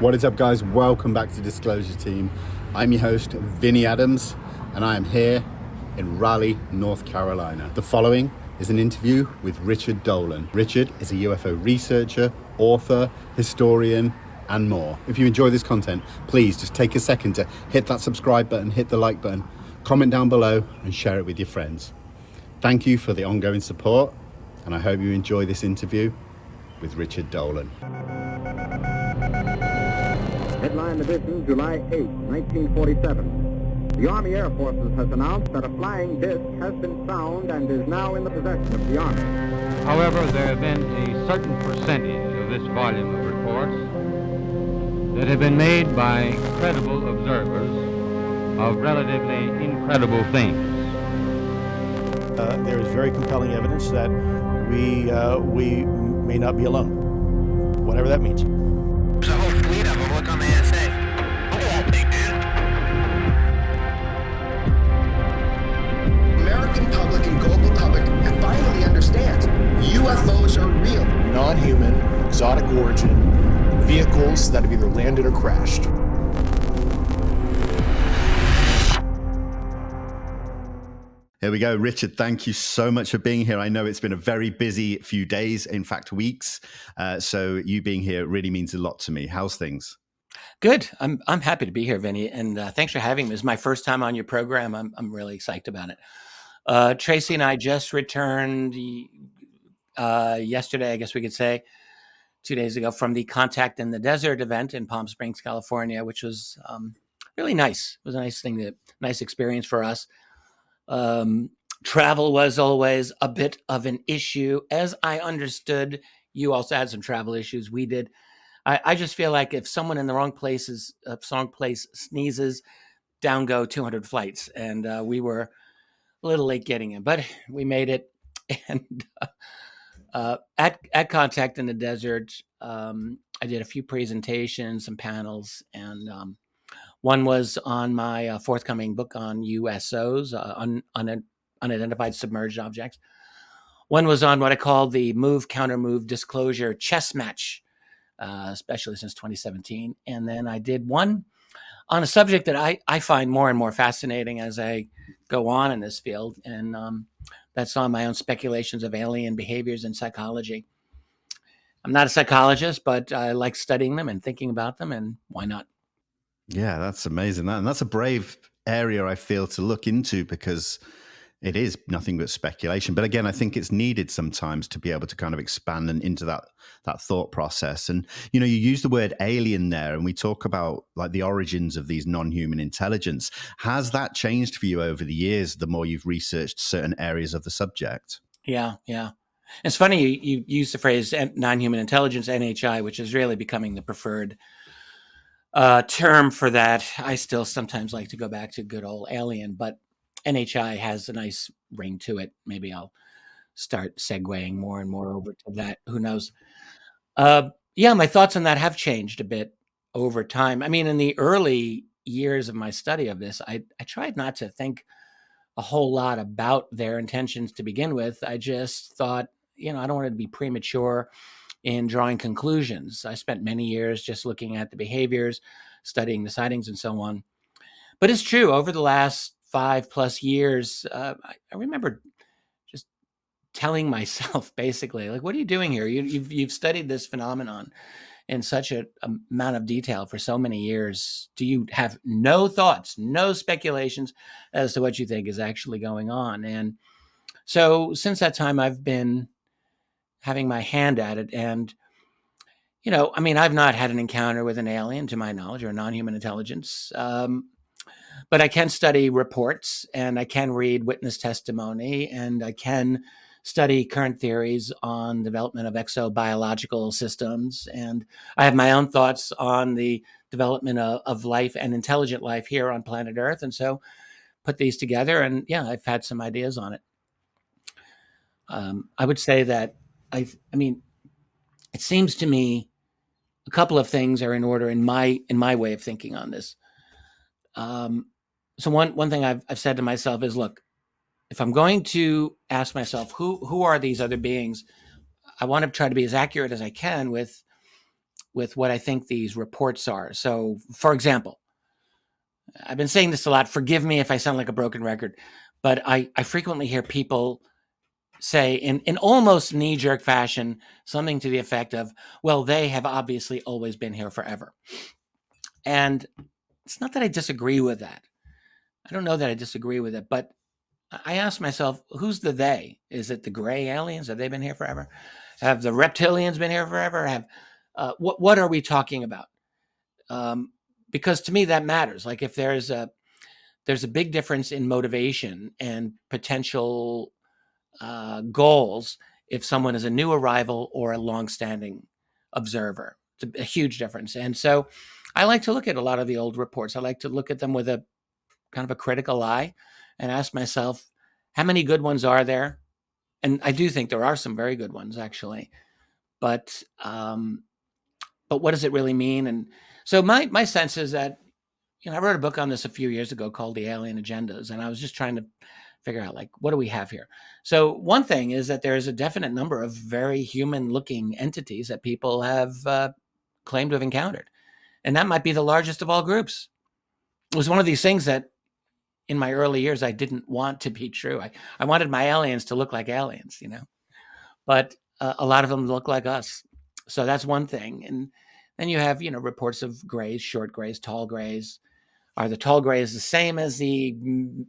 What is up, guys? Welcome back to Disclosure Team. I'm your host, Vinny Adams, and I am here in Raleigh, North Carolina. The following is an interview with Richard Dolan. Richard is a UFO researcher, author, historian, and more. If you enjoy this content, please just take a second to hit that subscribe button, hit the like button, comment down below, and share it with your friends. Thank you for the ongoing support, and I hope you enjoy this interview with Richard Dolan. Headline edition, July 8, 1947. The Army Air Forces has announced that a flying disc has been found and is now in the possession of the Army. However, there have been a certain percentage of this volume of reports that have been made by credible observers of relatively incredible things. There is very compelling evidence that we may not be alone, whatever that means. There's a whole fleet of them. Look on the ASA. Look at that thing, dude. American public and global public finally understands UFOs are real. Non-human, exotic origin, vehicles that have either landed or crashed. Here we go. Richard, thank you so much for being here. I know it's been a very busy few days, in fact, weeks. So you being here really means a lot to me. How's things? Good. I'm happy to be here, Vinny, and thanks for having me. It's my first time on your program. I'm really psyched about it. Tracy and I just returned yesterday, I guess we could say, 2 days ago, from the Contact in the Desert event in Palm Springs, California, which was really nice. It was a nice experience for us. Travel was always a bit of an issue. As I understood, you also had some travel issues. We did. I just feel like if someone in the wrong place sneezes, down go 200 flights. And we were a little late getting in, but we made it. And at Contact in the Desert, I did a few presentations, some panels, and one was on my forthcoming book on USOs, unidentified submerged objects. One was on what I call the move, counter move, disclosure chess match, especially since 2017. And then I did one on a subject that I find more and more fascinating as I go on in this field. And that's on my own speculations of alien behaviors in psychology. I'm not a psychologist, but I like studying them and thinking about them, and why not? Yeah, that's amazing. And that's a brave area, I feel, to look into, because it is nothing but speculation. But again, I think it's needed sometimes to be able to kind of expand into that thought process. And, you use the word alien there, and we talk about like the origins of these non-human intelligence. Has that changed for you over the years, the more you've researched certain areas of the subject? Yeah. It's funny you use the phrase non-human intelligence, NHI, which is really becoming the preferred term for that. I still sometimes like to go back to good old alien, but NHI has a nice ring to it. Maybe I'll start segueing more and more over to that. Who knows? My thoughts on that have changed a bit over time. I mean, in the early years of my study of this, I tried not to think a whole lot about their intentions to begin with. I just thought, I don't want to be premature in drawing conclusions. I spent many years just looking at the behaviors, studying the sightings, and so on. But it's true, over the last 5+ years, I remember just telling myself, basically, like, what are you doing here? You've studied this phenomenon in such an amount of detail for so many years. Do you have no thoughts, no speculations as to what you think is actually going on? And so since that time, I've been having my hand at it. And, I've not had an encounter with an alien, to my knowledge, or non-human intelligence. But I can study reports, and I can read witness testimony, and I can study current theories on development of exobiological systems. And I have my own thoughts on the development of life and intelligent life here on planet Earth. And so put these together, and I've had some ideas on it. I would say that it seems to me a couple of things are in order in my way of thinking on this. So one thing I've said to myself is, look, if I'm going to ask myself, who are these other beings, I want to try to be as accurate as I can with with what I think these reports are. So, for example, I've been saying this a lot. Forgive me if I sound like a broken record, but I frequently hear people say in almost knee-jerk fashion something to the effect of, well, they have obviously always been here forever. And it's not that I disagree with that. I don't know that I disagree with it, but I ask myself, who's the they? Is it the gray aliens? Have they been here forever? Have the reptilians been here forever? Have what are we talking about? Because to me that matters. Like if there's a big difference in motivation and potential goals if someone is a new arrival or a longstanding observer. It's a huge difference. And so I like to look at a lot of the old reports. I like to look at them with a kind of a critical eye and ask myself, how many good ones are there? And I do think there are some very good ones, actually. But what does it really mean? And so my sense is that, I wrote a book on this a few years ago called The Alien Agendas, and I was just trying to figure out, like, what do we have here? So one thing is that there is a definite number of very human-looking entities that people have claimed to have encountered. And that might be the largest of all groups. It was one of these things that in my early years I didn't want to be true. I wanted my aliens to look like aliens, but a lot of them look like us. So that's one thing. And then you have, reports of grays, short grays, tall grays. Are the tall grays the same as the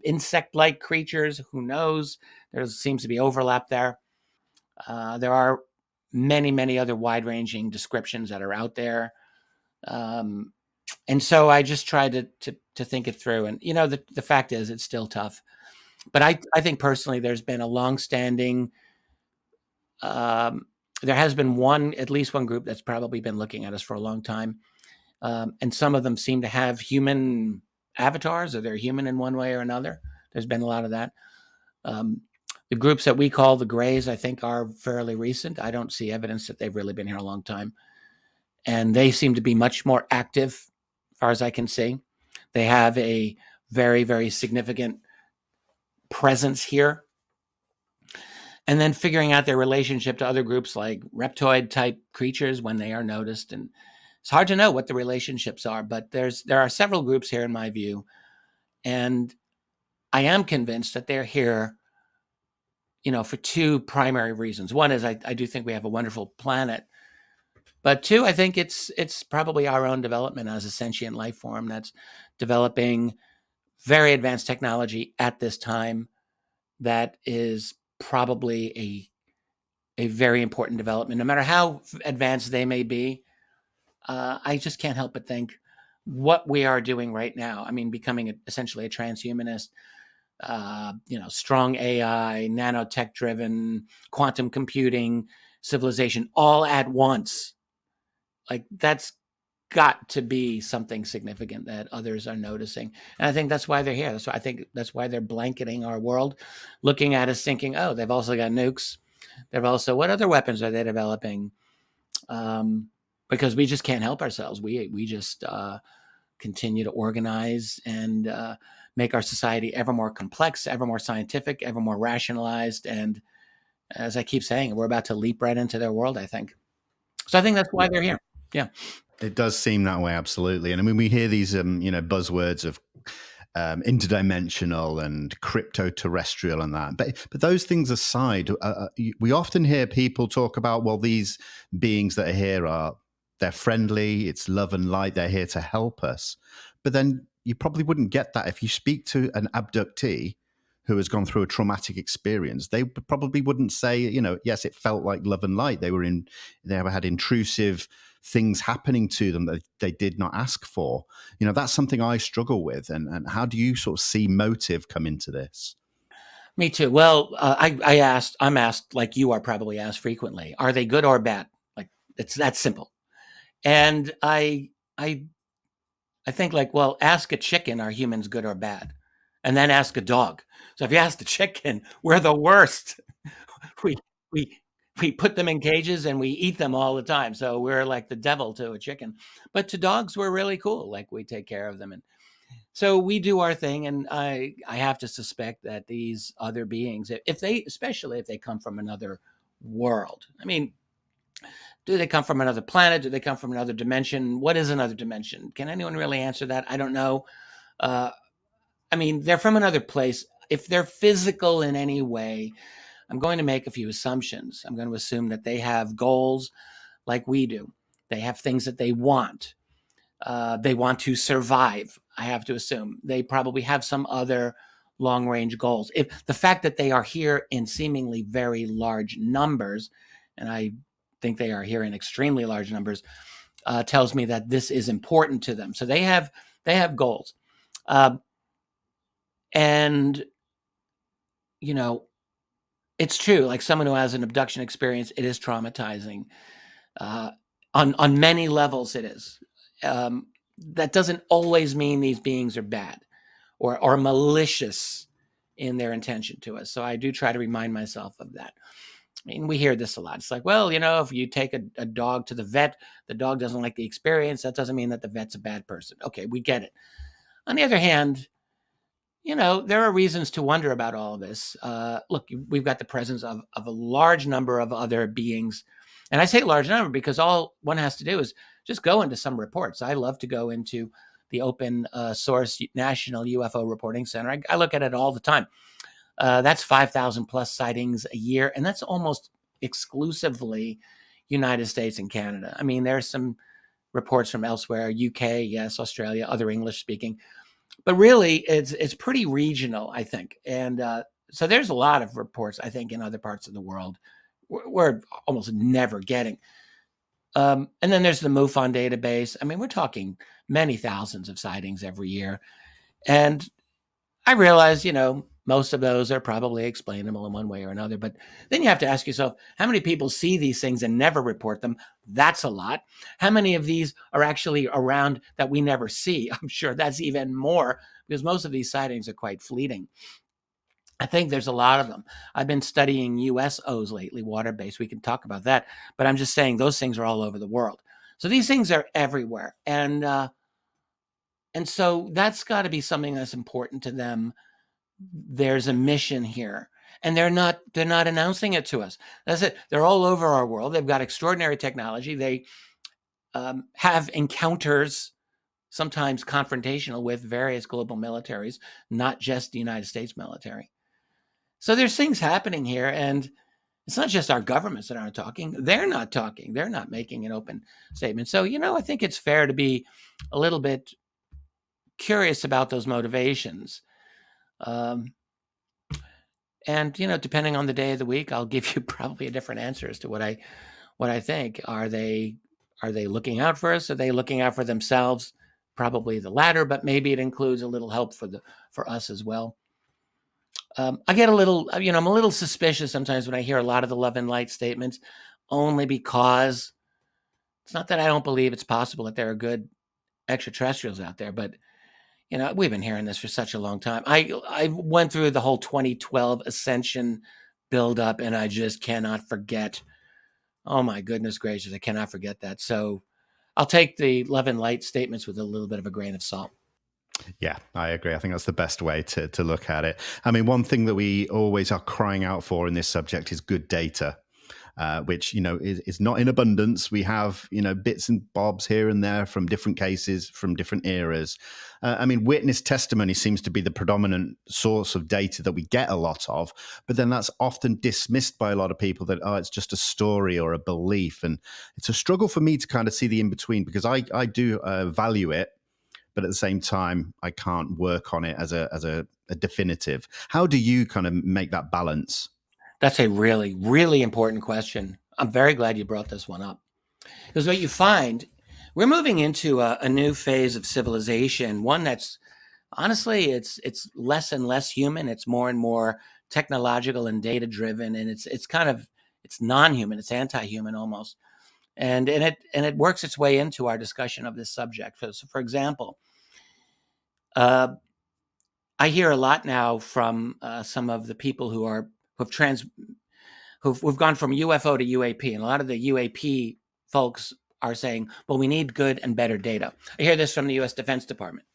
insect-like creatures? Who knows? There seems to be overlap there. There are many, many other wide-ranging descriptions that are out there. And so I just tried to think it through. And, the fact is it's still tough. But I think personally there's been a long-standing, there has been at least one group that's probably been looking at us for a long time. And some of them seem to have human avatars, or they're human in one way or another. There's been a lot of that. The groups that we call the grays, I think, are fairly recent. I don't see evidence that they've really been here a long time. And they seem to be much more active, as far as I can see. They have a very, very significant presence here. And then figuring out their relationship to other groups like reptoid-type creatures when they are noticed. And it's hard to know what the relationships are, but there are several groups here in my view, and I am convinced that they're here, for two primary reasons. One is I do think we have a wonderful planet, but two, I think it's probably our own development as a sentient life form that's developing very advanced technology at this time that is probably a very important development, no matter how advanced they may be. I just can't help but think what we are doing right now. I mean, becoming essentially a transhumanist, strong AI, nanotech-driven, quantum computing civilization all at once. Like, that's got to be something significant that others are noticing. And I think that's why they're here. That's why they're blanketing our world, looking at us thinking, oh, they've also got nukes. They've also, what other weapons are they developing? Because we just can't help ourselves. We just continue to organize and make our society ever more complex, ever more scientific, ever more rationalized. And as I keep saying, we're about to leap right into their world, I think. So I think that's why they're here. Yeah. It does seem that way, absolutely. And I mean, we hear these, buzzwords of interdimensional and crypto-terrestrial and that. But those things aside, we often hear people talk about, well, these beings that are here they're friendly, it's love and light, they're here to help us. But then you probably wouldn't get that if you speak to an abductee who has gone through a traumatic experience. They probably wouldn't say, yes, it felt like love and light. They had intrusive things happening to them that they did not ask for. That's something I struggle with. And how do you sort of see motive come into this? Me too. Well, I'm asked, like you are probably asked frequently, are they good or bad? Like, it's that simple. And I think, like, well, ask a chicken, are humans good or bad? And then ask a dog. So if you ask the chicken, we're the worst. We put them in cages and we eat them all the time. So we're like the devil to a chicken. But to dogs, we're really cool. Like, we take care of them. And so we do our thing. And I have to suspect that these other beings, especially if they come from another world. I mean, Do they come from another planet? Do they come from another dimension? What is another dimension? Can anyone really answer that? I don't know. I mean, they're from another place. If they're physical in any way, I'm going to make a few assumptions. I'm going to assume that they have goals like we do. They have things that they want. They want to survive, I have to assume. They probably have some other long-range goals. If the fact that they are here in seemingly very large numbers, and I think they are here in extremely large numbers, tells me that this is important to them. So they have goals. And, you know, it's true. Like someone who has an abduction experience, it is traumatizing. On many levels, it is. That doesn't always mean these beings are bad or malicious in their intention to us. So I do try to remind myself of that. I mean, we hear this a lot. It's like, well, you know, if you take a dog to the vet, the dog doesn't like the experience. That doesn't mean that the vet's a bad person. Okay, we get it. On the other hand, you know, there are reasons to wonder about all of this. Look, we've got the presence of a large number of other beings. And I say large number because all one has to do is just go into some reports. I love to go into the open source National UFO Reporting Center. I look at it all the time. That's 5,000 plus sightings a year. And that's almost exclusively United States and Canada. I mean, there's some reports from elsewhere, UK, yes, Australia, other English speaking. But really, it's pretty regional, I think. And so there's a lot of reports, I think, in other parts of the world we're almost never getting. And then there's the MUFON database. I mean, we're talking many thousands of sightings every year. And I realize, you know, most of those are probably explainable in one way or another. But then you have to ask yourself, how many people see these things and never report them? That's a lot. How many of these are actually around that we never see? I'm sure that's even more because most of these sightings are quite fleeting. I think there's a lot of them. I've been studying USOs lately, water-based. We can talk about that. But I'm just saying those things are all over the world. So these things are everywhere. And so that's got to be something that's important to them. There's a mission here. And they're not announcing it to us. That's it. They're all over our world. They've got extraordinary technology. They have encounters, sometimes confrontational, with various global militaries, not just the United States military. So there's things happening here, and it's not just our governments that aren't talking. They're not talking. They're not making an open statement. So, you know, I think it's fair to be a little bit curious about those motivations. And, you know, depending on the day of the week, I'll give you probably a different answer as to what I think. Are they looking out for us? Are they looking out for themselves? Probably the latter, but maybe it includes a little help for us as well. I get a little, you know, I'm a little suspicious sometimes when I hear a lot of the love and light statements, only because it's not that I don't believe it's possible that there are good extraterrestrials out there, but, you know, we've been hearing this for such a long time. I went through the whole 2012 Ascension buildup, and I just cannot forget. Oh, my goodness gracious, I cannot forget that. So I'll take the love and light statements with a little bit of a grain of salt. Yeah, I agree. I think that's the best way to look at it. I mean, one thing that we always are crying out for in this subject is good data, which, you know, is not in abundance. We have, you know, bits and bobs here and there from different cases, from different eras. I mean, witness testimony seems to be the predominant source of data that we get a lot of, but then that's often dismissed by a lot of people that, oh, it's just a story or a belief. And it's a struggle for me to kind of see the in-between, because I do value it. But at the same time, I can't work on it as a definitive. How do you kind of make that balance? That's a really, really important question. I'm very glad you brought this one up. Because what you find, we're moving into a new phase of civilization, one that's, honestly, it's less and less human. It's more and more technological and data-driven, and it's non-human. It's anti-human almost. And it works its way into our discussion of this subject. So for example, I hear a lot now from some of the people who've gone from UFO to UAP, and a lot of the UAP folks are saying, well, we need good and better data. I hear this from the U.S. Defense Department.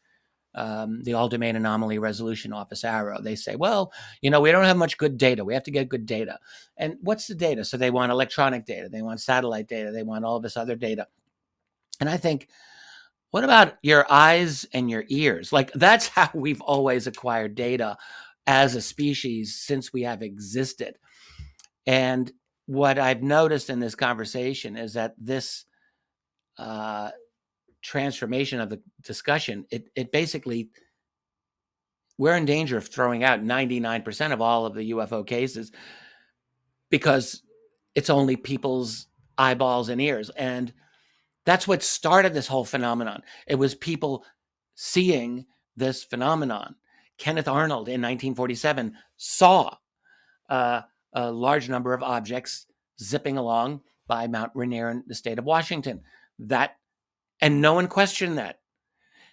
the All Domain Anomaly Resolution Office, AARO. They say, well, we don't have much good data. We have to get good data. And what's the data? So they want electronic data. They want satellite data. They want all this other data. And I think, what about your eyes and your ears? Like, that's how we've always acquired data as a species since we have existed. And what I've noticed in this conversation is that this transformation of the discussion, it basically, we're in danger of throwing out 99% of all of the UFO cases because it's only people's eyeballs and ears. And that's what started this whole phenomenon. It was people seeing this phenomenon. Kenneth Arnold in 1947 saw a large number of objects zipping along by Mount Rainier in the state of Washington. And no one questioned that.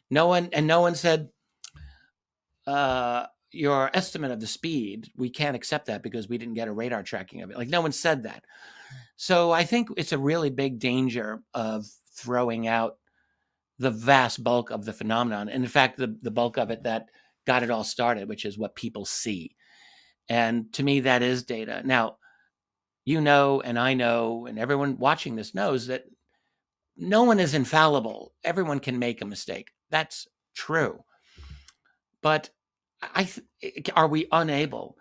No one said, your estimate of the speed, we can't accept that because we didn't get a radar tracking of it. Like, no one said that. So I think it's a really big danger of throwing out the vast bulk of the phenomenon. And in fact, the bulk of it that got it all started, which is what people see. And to me, that is data. Now, and I know, and everyone watching this knows that no one is infallible. Everyone can make a mistake. That's true. But are we unable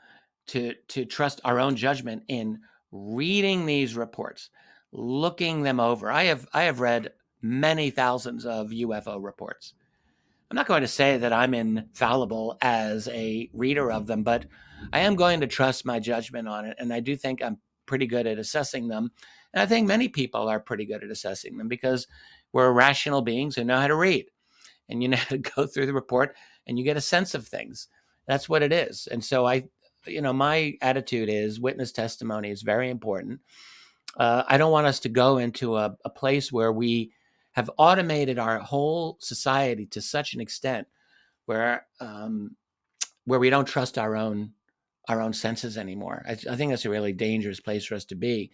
to trust our own judgment in reading these reports, looking them over? I have read many thousands of UFO reports. I'm not going to say that I'm infallible as a reader of them, but I am going to trust my judgment on it. And I do think I'm pretty good at assessing them. And I think many people are pretty good at assessing them because we're rational beings who know how to read. And you know how to go through the report and you get a sense of things. That's what it is. And so my attitude is witness testimony is very important. I don't want us to go into a place where we have automated our whole society to such an extent where we don't trust our own senses anymore. I think that's a really dangerous place for us to be.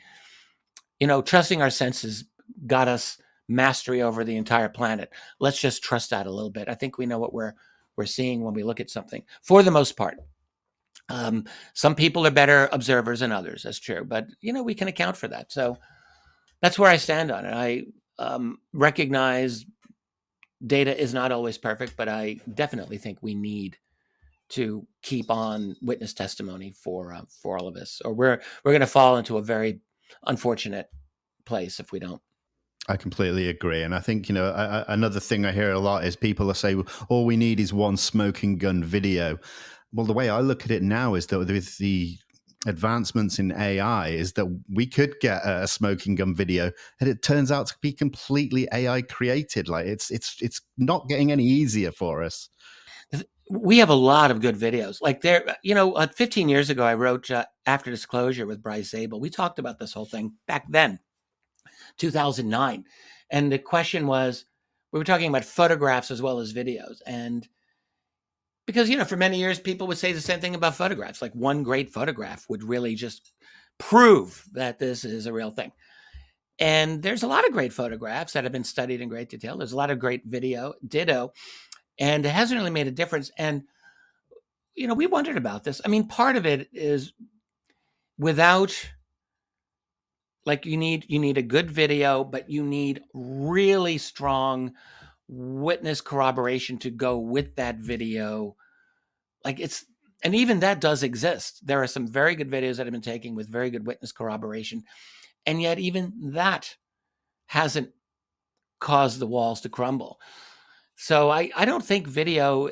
Trusting our senses got us mastery over the entire planet. Let's just trust that a little bit. I think we know what we're seeing when we look at something, for the most part. Some people are better observers than others. That's true. But, we can account for that. So that's where I stand on it. I recognize data is not always perfect, but I definitely think we need to keep on witness testimony for all of us, or we're going to fall into a very unfortunate place if we don't. I completely agree. And I think, another thing I hear a lot is people say, all we need is one smoking gun video. Well, the way I look at it now is that with the advancements in AI is that we could get a smoking gun video and it turns out to be completely AI created. Like it's not getting any easier for us. We have a lot of good videos. Like 15 years ago, I wrote After Disclosure with Bryce Abel. We talked about this whole thing back then, 2009. And the question was, we were talking about photographs as well as videos. And because, for many years, people would say the same thing about photographs. Like one great photograph would really just prove that this is a real thing. And there's a lot of great photographs that have been studied in great detail. There's a lot of great video, ditto. And it hasn't really made a difference. And, we wondered about this. I mean, part of it is without, like, you need a good video, but you need really strong witness corroboration to go with that video. And even that does exist. There are some very good videos that have been taken with very good witness corroboration. And yet even that hasn't caused the walls to crumble. So I don't think video,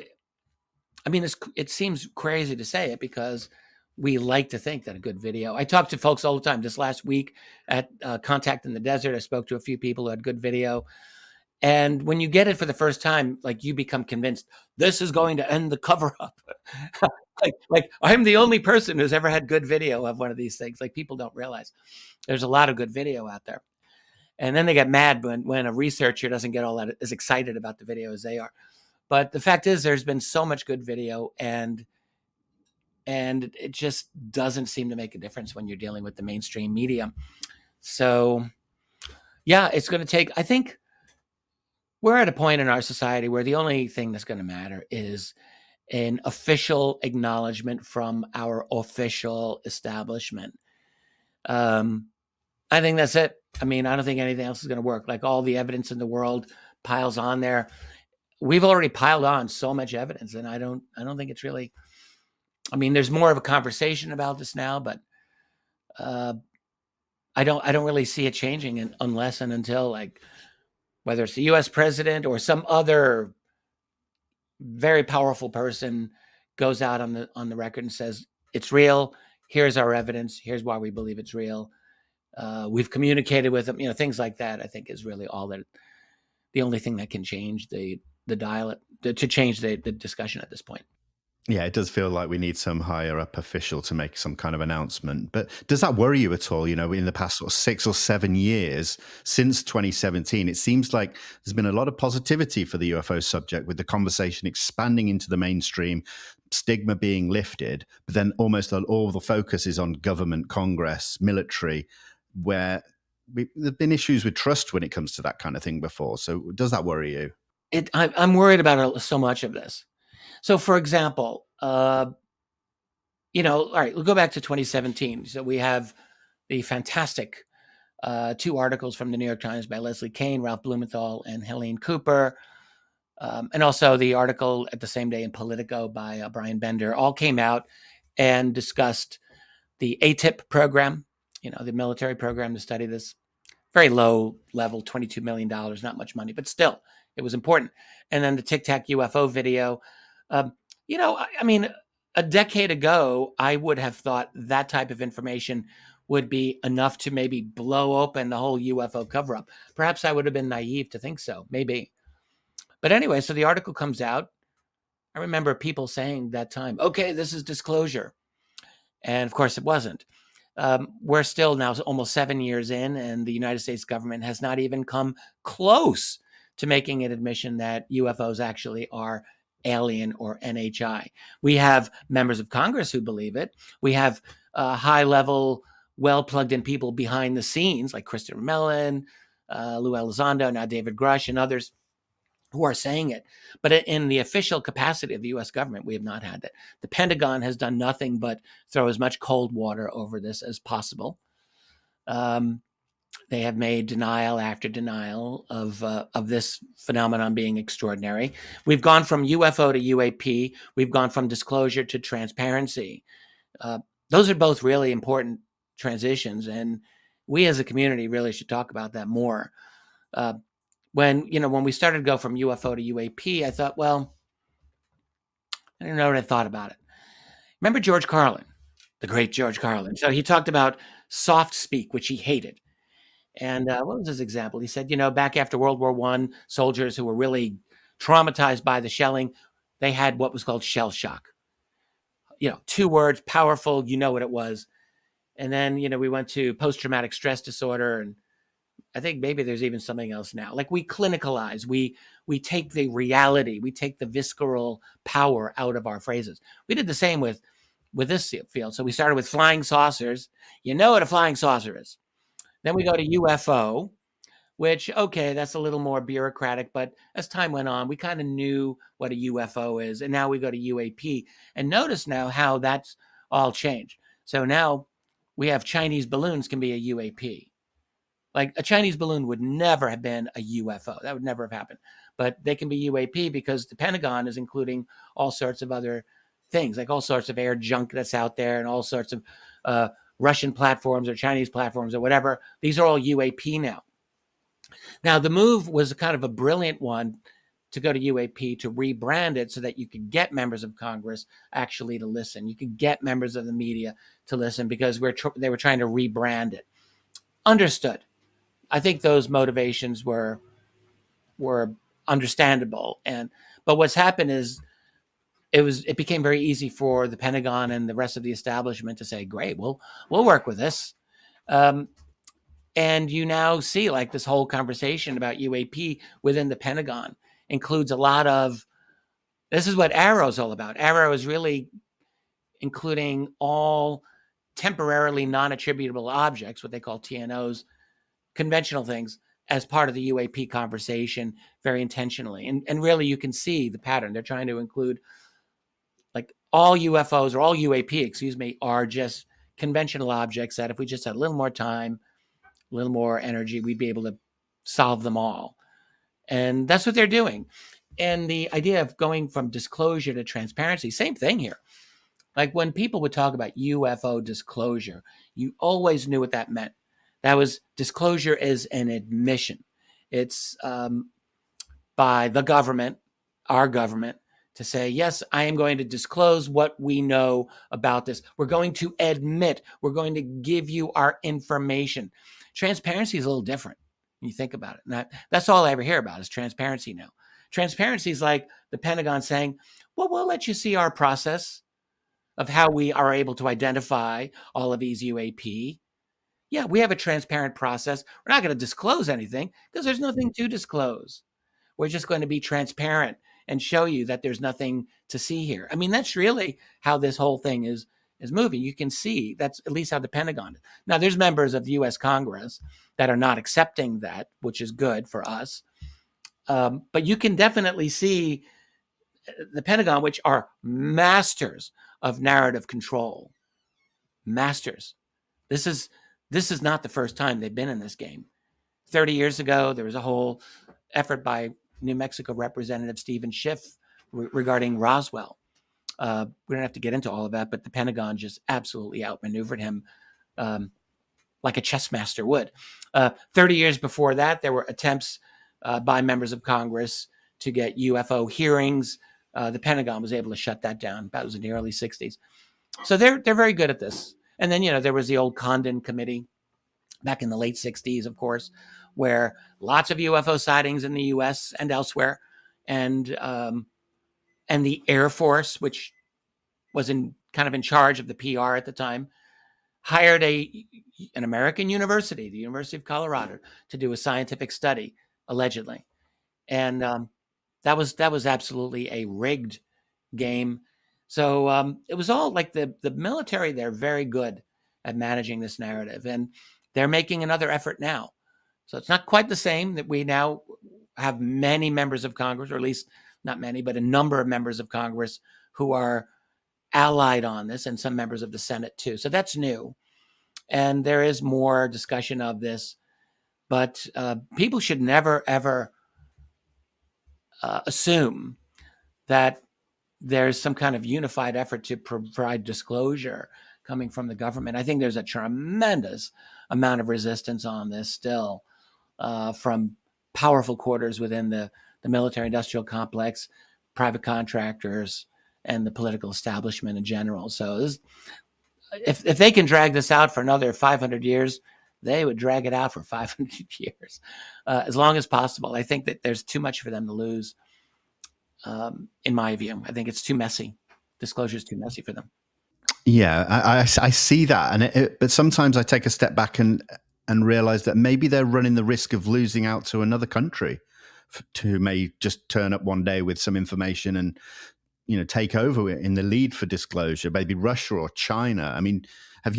I mean, it seems crazy to say it because we like to think that a good video. I talk to folks all the time. This last week at Contact in the Desert, I spoke to a few people who had good video. And when you get it for the first time, like, you become convinced this is going to end the cover-up. like I'm the only person who's ever had good video of one of these things. Like, people don't realize there's a lot of good video out there. And then they get mad when a researcher doesn't get all that as excited about the video as they are. But the fact is, there's been so much good video, and it just doesn't seem to make a difference when you're dealing with the mainstream media. So, yeah, it's going to take, I think, we're at a point in our society where the only thing that's going to matter is an official acknowledgement from our official establishment. I think that's it. I mean, I don't think anything else is going to work. Like, all the evidence in the world piles on there. We've already piled on so much evidence, and I don't think it's really. I mean, there's more of a conversation about this now, but I don't really see it changing unless and until, like, whether it's the U.S. president or some other very powerful person goes out on the record and says it's real. Here's our evidence. Here's why we believe it's real. We've communicated with them. Things like that. I think is really the only thing that can change the dialogue, to change the discussion at this point. Yeah, it does feel like we need some higher up official to make some kind of announcement. But does that worry you at all? In the past sort of 6 or 7 years since 2017, it seems like there's been a lot of positivity for the UFO subject, with the conversation expanding into the mainstream, stigma being lifted, but then almost all the focus is on government, Congress, military, where there have been issues with trust when it comes to that kind of thing before. So does that worry you? I'm worried about so much of this. So, for example, all right, we'll go back to 2017. So we have the fantastic 2 articles from the New York Times by Leslie Kean, Ralph Blumenthal, and Helene Cooper, and also the article at the same day in Politico by Brian Bender, all came out and discussed the ATIP program, the military program to study this. Very low level, $22 million, not much money, but still, it was important. And then the Tic Tac UFO video. I mean, a decade ago, I would have thought that type of information would be enough to maybe blow open the whole UFO cover-up. Perhaps I would have been naive to think so, maybe. But anyway, so the article comes out. I remember people saying that time, okay, this is disclosure. And of course, it wasn't. We're still now almost 7 years in, and the United States government has not even come close to making an admission that UFOs actually are alien or NHI. We have members of Congress who believe it. We have high-level, well-plugged-in people behind the scenes, like Kristen Mellon, Lou Elizondo, now David Grush, and others who are saying it. But in the official capacity of the U.S. government, we have not had that. The Pentagon has done nothing but throw as much cold water over this as possible. They have made denial after denial of this phenomenon being extraordinary. We've gone from UFO to UAP. We've gone from disclosure to transparency. Those are both really important transitions, and we as a community really should talk about that more. When we started to go from UFO to UAP, I thought, well, I don't know what I thought about it. Remember George Carlin, the great George Carlin? So he talked about soft speak, which he hated. And what was his example? He said, back after World War I, soldiers who were really traumatized by the shelling, they had what was called shell shock. 2 words, powerful, what it was. And then, we went to post-traumatic stress disorder, and I think maybe there's even something else now. Like, we clinicalize, we take the reality, we take the visceral power out of our phrases. We did the same with this field. So we started with flying saucers. You know what a flying saucer is. Then we go to UFO, which, okay, that's a little more bureaucratic, but as time went on, we kind of knew what a UFO is. And now we go to UAP. And notice now how that's all changed. So now we have Chinese balloons can be a UAP. Like, a Chinese balloon would never have been a UFO. That would never have happened. But they can be UAP because the Pentagon is including all sorts of other things, like all sorts of air junk that's out there and all sorts of Russian platforms or Chinese platforms or whatever. These are all UAP now. Now, the move was kind of a brilliant one to go to UAP, to rebrand it so that you could get members of Congress actually to listen. You could get members of the media to listen because they were trying to rebrand it. Understood. I think those motivations were understandable. But what's happened is it became very easy for the Pentagon and the rest of the establishment to say, great, we'll work with this. And you now see, like, this whole conversation about UAP within the Pentagon includes a lot of, this is what AARO is all about. AARO is really including all temporarily non-attributable objects, what they call TNOs, conventional things, as part of the UAP conversation very intentionally. And really, you can see the pattern. They're trying to include, like, all UFOs, or all UAP, excuse me, are just conventional objects that if we just had a little more time, a little more energy, we'd be able to solve them all. And that's what they're doing. And the idea of going from disclosure to transparency, same thing here. Like, when people would talk about UFO disclosure, you always knew what that meant. That was disclosure is an admission. It's by the government, our government, to say, yes, I am going to disclose what we know about this. We're going to admit, we're going to give you our information. Transparency is a little different when you think about it. And that's all I ever hear about is transparency now. Transparency is like the Pentagon saying, well, we'll let you see our process of how we are able to identify all of these UAP. Yeah, we have a transparent process. We're not going to disclose anything because there's nothing to disclose. We're just going to be transparent and show you that there's nothing to see here. I mean, that's really how this whole thing is moving. You can see that's at least how the Pentagon is. Now, there's members of the U.S. Congress that are not accepting that, which is good for us. But you can definitely see the Pentagon, which are masters of narrative control. Masters. This is not the first time they've been in this game. 30 years ago, there was a whole effort by New Mexico Representative Stephen Schiff regarding Roswell. We don't have to get into all of that, but the Pentagon just absolutely outmaneuvered him like a chess master would. 30 years before that, there were attempts by members of Congress to get UFO hearings. The Pentagon was able to shut that down. That was in the early 60s. So they're very good at this. And then, there was the old Condon Committee back in the late 60s, of course, where lots of UFO sightings in the U.S. and elsewhere. And the Air Force, which was kind of in charge of the PR at the time, hired an American university, the University of Colorado, to do a scientific study, allegedly. And that was absolutely a rigged game. So it was all like the military. They're very good at managing this narrative, and they're making another effort now. So it's not quite the same that we now have many members of Congress, or at least not many, but a number of members of Congress who are allied on this, and some members of the Senate too. So that's new. And there is more discussion of this, but people should never, ever assume that there's some kind of unified effort to provide disclosure coming from the government. I think there's a tremendous amount of resistance on this still from powerful quarters within the military-industrial complex, private contractors, and the political establishment in general. So if they can drag this out for another 500 years, they would drag it out for 500 years, as long as possible. I think that there's too much for them to lose. In my view, I think it's too messy. Disclosure is too messy for them. Yeah, I see that, but sometimes I take a step back and realize that maybe they're running the risk of losing out to another country who may just turn up one day with some information and take over in the lead for disclosure. Maybe Russia or China. I mean, I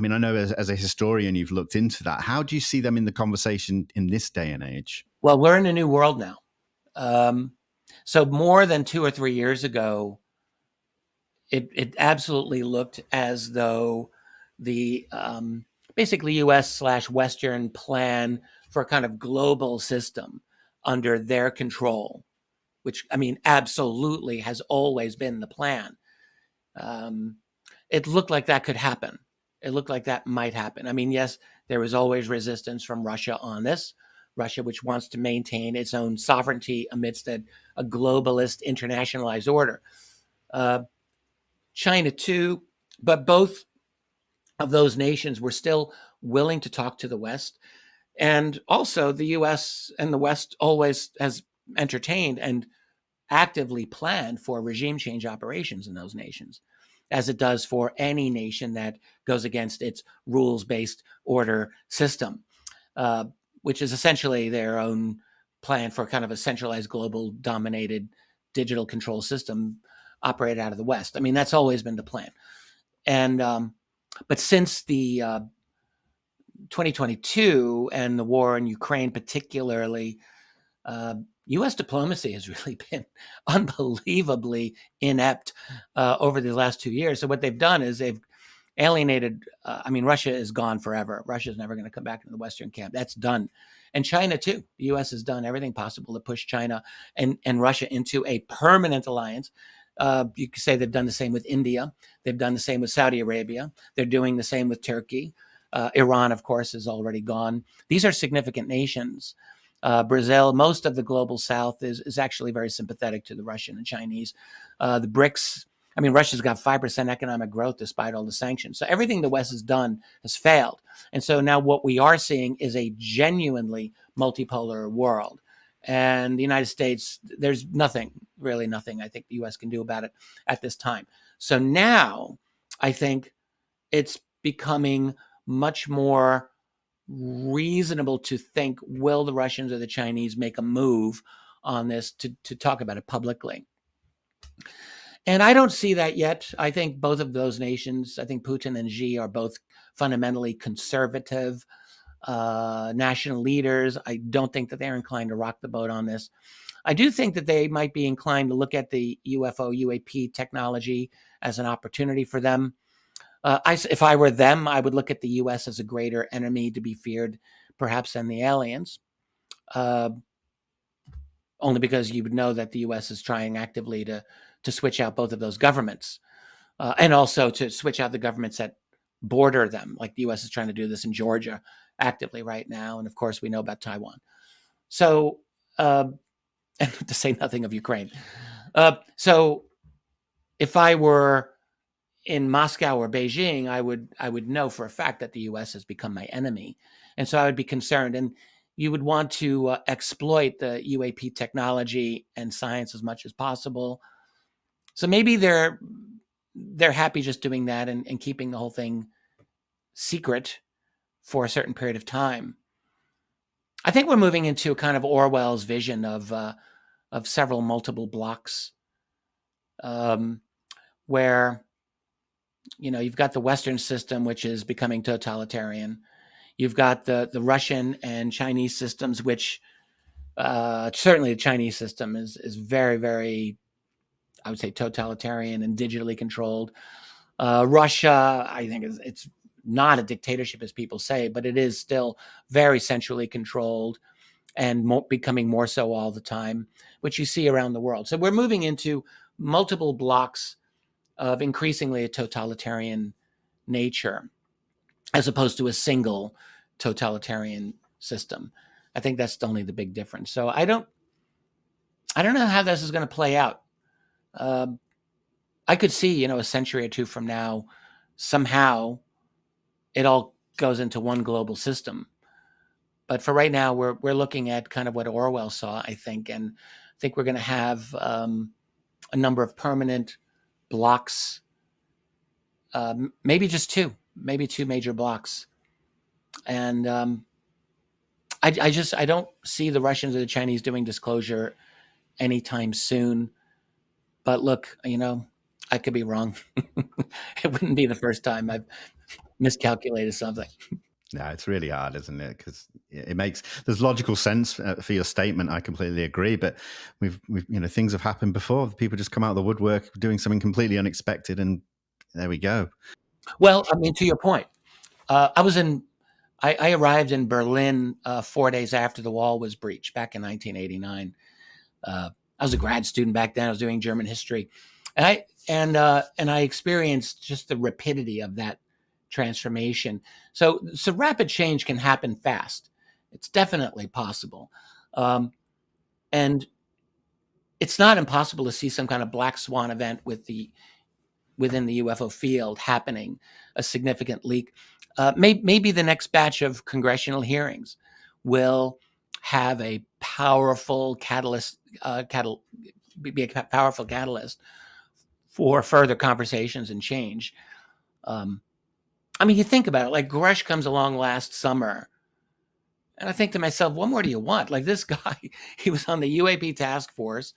know as a historian you've looked into that. How do you see them in the conversation in this day and age? Well, we're in a new world now. So more than 2 or 3 years ago, it absolutely looked as though the basically U.S./Western plan for a kind of global system under their control, which, absolutely has always been the plan. It looked like that could happen. It looked like that might happen. Yes, there was always resistance from Russia on this. Russia, which wants to maintain its own sovereignty amidst a globalist, internationalized order. China too, but both of those nations were still willing to talk to the West. And also the U.S. and the West always has entertained and actively planned for regime change operations in those nations, as it does for any nation that goes against its rules-based order system, which is essentially their own plan for kind of a centralized, global-dominated digital control system operated out of the West. That's always been the plan. And but since the 2022 and the war in Ukraine particularly, U.S. diplomacy has really been unbelievably inept over the last 2 years. So what they've done is they've alienated. Russia is gone forever. Russia's never going to come back into the Western camp. That's done. And China, too. The U.S. has done everything possible to push China and Russia into a permanent alliance. You could say they've done the same with India. They've done the same with Saudi Arabia. They're doing the same with Turkey. Iran, of course, is already gone. These are significant nations. Brazil, most of the global south is actually very sympathetic to the Russian and Chinese. The BRICS, Russia's got 5% economic growth despite all the sanctions. So everything the West has done has failed. And so now what we are seeing is a genuinely multipolar world. And the United States, there's really nothing I think the U.S. can do about it at this time. So now I think it's becoming much more reasonable to think, will the Russians or the Chinese make a move on this to talk about it publicly? And I don't see that yet. I think both of those nations, I think Putin and Xi are both fundamentally conservative national leaders. I don't think that they're inclined to rock the boat on this. I do think that they might be inclined to look at the UFO UAP technology as an opportunity for them. If I were them, I would look at the U.S. as a greater enemy to be feared, perhaps, than the aliens. Only because you would know that the U.S. is trying actively to switch out both of those governments, and also to switch out the governments that border them, like the U.S. is trying to do this in Georgia actively right now. And of course, we know about Taiwan. So, and to say nothing of Ukraine. So if I were in Moscow or Beijing, I would know for a fact that the U.S. has become my enemy. And so I would be concerned. And you would want to exploit the UAP technology and science as much as possible. So maybe they're happy just doing that and keeping the whole thing secret for a certain period of time. I think we're moving into a kind of Orwell's vision of several multiple blocks, where you've got the Western system, which is becoming totalitarian. You've got the Russian and Chinese systems, which certainly the Chinese system is very, very, I would say, totalitarian and digitally controlled. Russia, I think, it's not a dictatorship as people say, but it is still very centrally controlled and becoming more so all the time, which you see around the world. So we're moving into multiple blocks of increasingly a totalitarian nature, as opposed to a single totalitarian system. I think that's only the big difference. So I don't know how this is going to play out. I could see, a century or two from now, somehow it all goes into one global system. But for right now, we're looking at kind of what Orwell saw, I think, and I think we're going to have a number of permanent blocks, maybe just two major blocks. And I don't see the Russians or the Chinese doing disclosure anytime soon. But look, I could be wrong. It wouldn't be the first time I've miscalculated something. Yeah, it's really hard, isn't it? Because there's logical sense for your statement. I completely agree. But we've things have happened before. People just come out of the woodwork doing something completely unexpected, and there we go. Well, to your point, I arrived in Berlin 4 days after the wall was breached back in 1989. I was a grad student back then. I was doing German history, and I experienced just the rapidity of that transformation. So rapid change can happen fast. It's definitely possible, and it's not impossible to see some kind of black swan event within the UFO field happening, a significant leak. Maybe the next batch of congressional hearings will have a powerful catalyst, be a powerful catalyst for further conversations and change. You think about it, like Grush comes along last summer, and I think to myself, what more do you want? Like, this guy, he was on the UAP task force.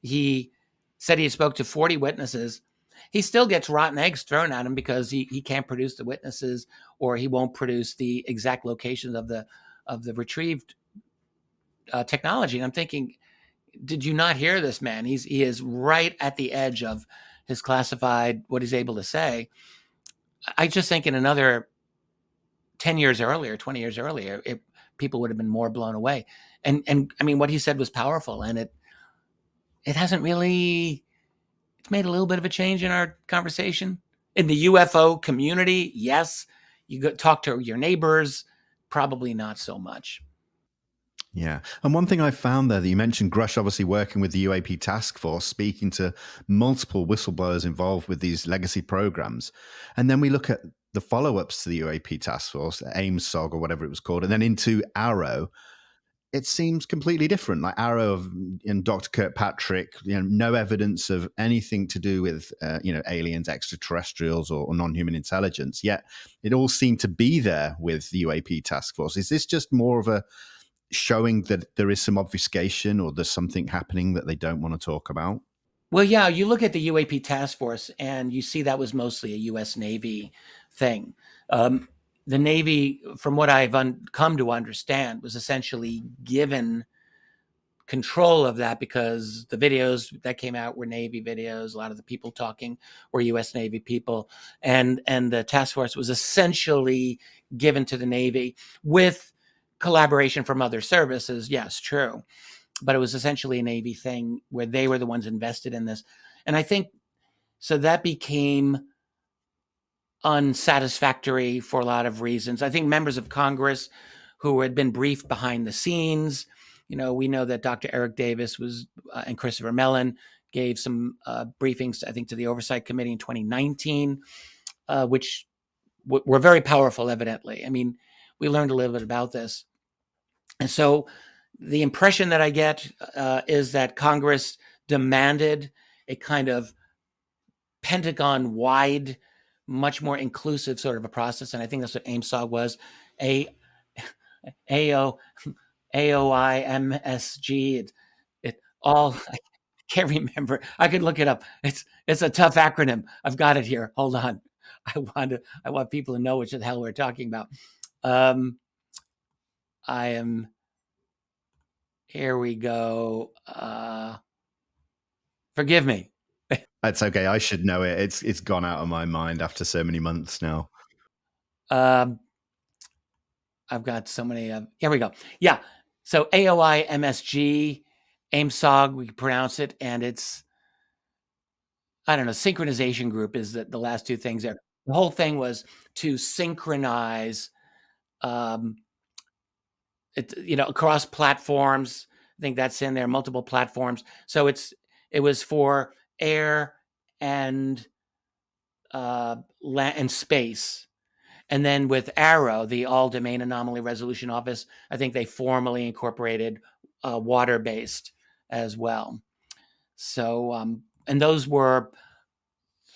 He said he spoke to 40 witnesses, he still gets rotten eggs thrown at him because he can't produce the witnesses, or he won't produce the exact locations of the retrieved technology. And I'm thinking, did you not hear this man? He is right at the edge of his classified, what he's able to say. I just think in another 10 years earlier, 20 years earlier, people would have been more blown away. And I mean, what he said was powerful, and it hasn't really, it's made a little bit of a change in our conversation. In the UFO community, yes. You go talk to your neighbors, probably not so much. Yeah. And one thing I found there that you mentioned, Grush obviously working with the UAP task force, speaking to multiple whistleblowers involved with these legacy programs. And then we look at the follow-ups to the UAP task force, the AIMSG or whatever it was called, and then into AARO. It seems completely different. Like AARO and Dr. Kirkpatrick, no evidence of anything to do with, aliens, extraterrestrials, or non-human intelligence. Yet it all seemed to be there with the UAP task force. Is this just more of a showing that there is some obfuscation, or there's something happening that they don't want to talk about? Well, yeah, you look at the UAP task force and you see that was mostly a U.S. Navy thing. The Navy, from what I've come to understand, was essentially given control of that because the videos that came out were Navy videos. A lot of the people talking were U.S. Navy people, and the task force was essentially given to the Navy with collaboration from other services. Yes, true. But it was essentially a Navy thing where they were the ones invested in this. And I think so that became unsatisfactory for a lot of reasons. I think members of Congress who had been briefed behind the scenes, we know that Dr. Eric Davis was and Christopher Mellon gave some briefings, I think, to the Oversight Committee in 2019, which were very powerful, evidently. I mean, we learned a little bit about this. And so the impression that I get is that Congress demanded a kind of Pentagon-wide, much more inclusive sort of a process. And I think that's what AIMSG was. AOIMSG. It all, I can't remember. I could look it up. It's a tough acronym. I've got it here. Hold on. I want people to know what the hell we're talking about. Here we go. Forgive me. That's okay. I should know it. It's gone out of my mind after so many months now. I've got so many. Here we go. Yeah. So AOIMSG, AIMSG, we pronounce it, and it's, I don't know, synchronization group is the last two things there. The whole thing was to synchronize across platforms. I think that's in there, multiple platforms. So it was for air and land and space. And then with AARO, the All Domain Anomaly Resolution Office, I think they formally incorporated water-based as well. So, and those were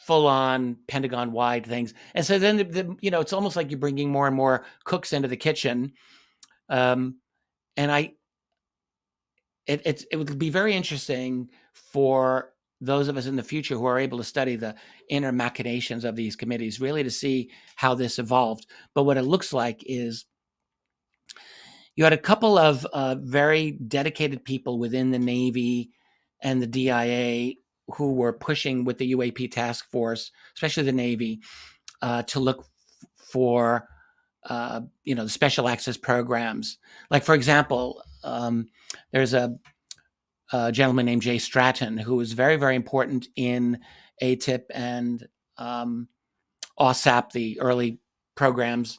full-on Pentagon-wide things. And so then, it's almost like you're bringing more and more cooks into the kitchen. And it would be very interesting for those of us in the future who are able to study the inner machinations of these committees, really to see how this evolved. But what it looks like is you had a couple of very dedicated people within the Navy and the DIA who were pushing with the UAP task force, especially the Navy, to look for the special access programs. Like, for example, there's a gentleman named Jay Stratton, who was very, very important in ATIP and OSAP, the early programs.